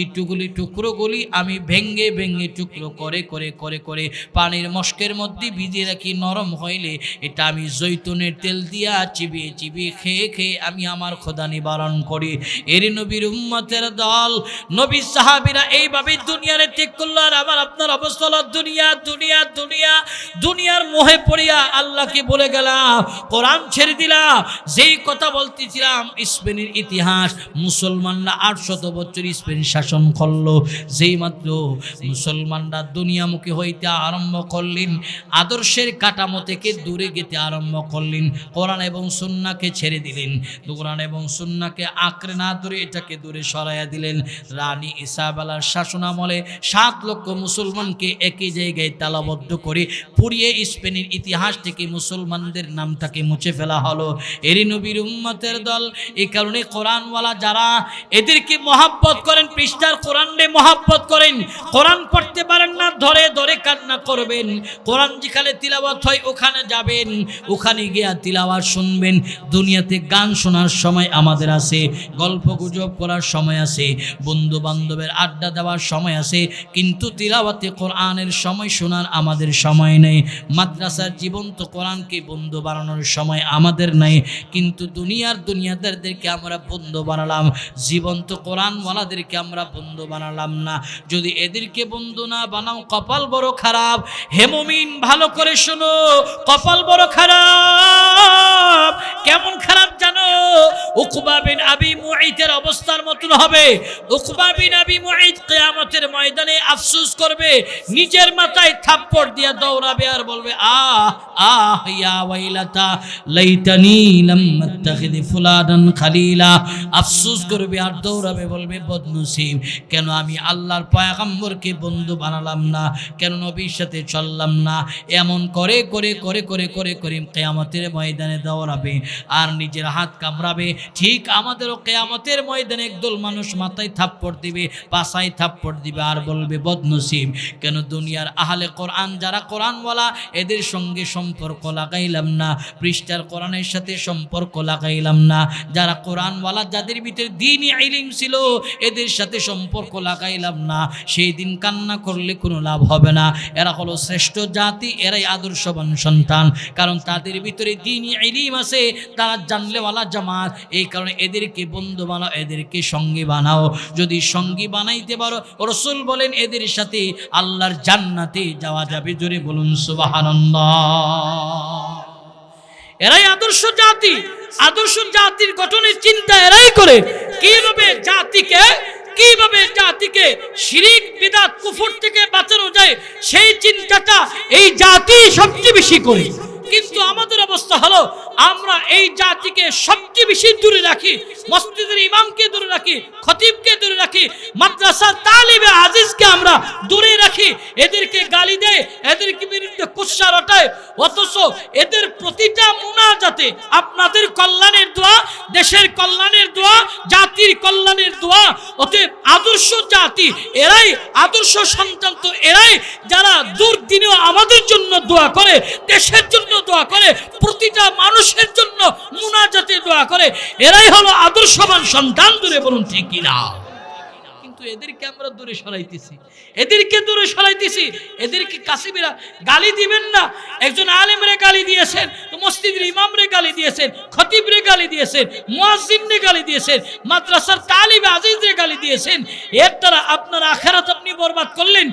টুকরোগুলি আমি ভেঙ্গে ভেঙ্গে টুকরো করে করে করে করে পানির মস্কের মধ্যে ভিজিয়ে রাখি। নরম হইলে এটা আমি জৈতুনের তেল দিয়া চিবিয়ে চিবিয়ে খেয়ে খেয়ে আমি আমার ক্ষুধা নিবারণ করি। এর নবীর উম্মতের দল, নবী সাহাবীরা এইভাবে দুনিয়ারে ত্যাগ করলো। আর আমার আপনার অবস্থা হলো দুনিয়া দুনিয়া দুনিয়া, দুনিয়ার মোহে পড়িয়া আল্লাহকে বলে গেলাম, কোরআন ছেড়ে দিলাম। যেই কথা বলতেছিলাম, স্পেনের ইতিহাস, মুসলমানরা 800 বছর স্পেন শাসন করলো। যেই মাত্র মুসলমানরা দুনিয়ামুখী হইতে আরম্ভ করলেন, আদর্শের কাঠামো থেকে দূরে যেতে আরম্ভ করলেন, কোরআন এবং সুন্নাহকে ছেড়ে দিলেন, কোরআন এবং সুন্নাহকে আঁকড়ে না ধরে এটাকে দূরে সরাইয়া দিলেন। রানী ইসাবেলার শাসনামলে 7 লক্ষ মুসলমানকে একই জায়গায় তালাবদ্ধ করে পুড়িয়ে স্পেনের ইতিহাস থেকে মুসলমানদের নামটাকে মুছে ফেলা হলো। এরই নবীর উম্মতের দল। এই কারণে কোরআনওয়ালা যারা, এদেরকে মহাব্বত করেন, পৃষ্ঠার কোরআনে মহাব্বত করেন, কোরআন পড়তে পারেন না ধরে ধরে কান্না করবেন। কোরআন যেখানে তিলাওয়াত হয় ওখানে যাবেন, ওখানে গিয়া তিলাওয়াত শুনবেন। দুনিয়াতে গান শোনার সময় আমাদের আছে, গল্প গুজব করার সময় আছে, বন্ধু বান্ধবের আড্ডা দেওয়ার সময় আছে, কিন্তু তিলাওয়াতে কোরআনের সময় শোনার আমাদের সময় নেই। মাদ্রাসার জীবন্ত কোরআনকে বন্ধু বানানোর সময় আমাদের নাই, কিন্তু দুনিয়াদারদেরকে আমরা বন্ধু বানালাম, জীবন্ত কোরআনওয়ালাদেরকে আমরা বন্ধু বানালাম না। যদি এদেরকে বন্ধু না বানাও, কপাল বড় খারাপ। হে মুমিন, ভালো করে শোনো, কপাল বড় খারাপ। কেমন খারাপ জানো? উকবা বিন আবি মুঈতের অবস্থার মতন হবে। উকবা বিন আবি মুঈত কিয়ামতের ময়দানে আফসোস করবে, নিজের মাথায় থাপ্পড় দিয়া দৌড়াবে আর বলবে, আহ আহ ইয়া ওয়াইলাতা লাইতানি লাম আত্তাখিদ ফুলানান খালিলা। আফসোস করবে আর দৌড়াবে, বলবে বদনসিব, কেন আমি আল্লাহর পয়গম্বরকে বন্ধু বানালাম না, কেন নবীর সাথে চললাম না। এমন করে করে করে করে করে করে কিয়ামতের ময়দানে দৌড়াবে আর নিজের হাত কামড়াবে। ঠিক আমাদেরও কিয়ামতের ময়দানে একদল মানুষ মাথায় থাপ্পড় দিবে, পাছায় থাপ্পড় দিবে আর বলবে বদনসিব, কেন দুনিয়ার আহলে কোরআন যারা কোরআনওয়ালা এদের সঙ্গে সম্পর্ক লাগাইলাম না, পৃষ্ঠার কোরআনের সাথে সম্পর্ক লাগাইলাম না। যারা কোরআনওয়ালা, যাদের ভিতরে দ্বীনি ইলম ছিল, এদের সাথে সম্পর্ক লাগাইলাম না। সেই দিন কান্না করলে কোনো লাভ হবে না। এরা হলো শ্রেষ্ঠ জাতি, এরাই আদর্শবান সন্তান, কারণ তাদের ভিতরে দ্বীনি ইলম আছে, তারা জানলেওয়ালা জামাত। এই কারণে এদেরকে বন্ধু বানাও, এদেরকে সঙ্গী বানাও। যদি সঙ্গী বানাইতে পারো, রাসূল বলেন এদের সাথে আল্লাহর জান্নাতে যাওয়া যাবে। জোরে বলুন সুবহানাল্লাহ। এরাই আদর্শ জাতি। আদর্শ জাতির গঠনের চিন্তা এরাই করে। কিভাবে জাতিকে শিরিক বিদআত কুফর থেকে বাঁচানো যায়, সেই চিন্তাটা এই জাতি সবচেয়ে বেশি করে। কিন্তু আমাদের অবস্থা হলো, আমরা এই জাতিকে সবচেয়ে বেশি দূরে রাখি। মসজিদের ইমামকে দূরে রাখি, খতিবকে দূরে রাখি, মাদ্রাসা তালিবে আজিজকে আমরা দূরে রাখি। এদেরকে গালি দেয়, এদেরকে বিরুদ্ধে কুৎসা রটায়। অথচ এদের প্রতিটা মুনাজাতে আপনাদের কল্যাণের দোয়া, দেশের কল্যাণের দোয়া, জাতির কল্যাণের দোয়া। অতএব আদর্শ জাতি এরাই, আদর্শ সন্তান তো এরাই, যারা দুর্দিনেও আমাদের জন্য দোয়া করে, দেশের জন্য দোয়া করে, প্রতিটা মানুষের জন্য মুনাজাতে দোয়া করে। এরাই হলো আদর্শবান সন্তান। দূরে বলুন ঠিক কিনা? কিন্তু এদেরকে আমরা দূরে সরাইতেছি, এদেরকে কাসিমিরা গালি দিবেন না। একজন আলেমরে গালি দিয়েছেন, তো মসজিদের ইমামরে গালি দিয়েছেন, খতিবরে গালি দিয়েছেন, মুয়াজ্জিনরে গালি দিয়েছেন, মাদ্রাসার তালিবে আজিজরে গালি দিয়েছেন। এর দ্বারা আপনার আখিরাত আপনি বরবাদ করলেন।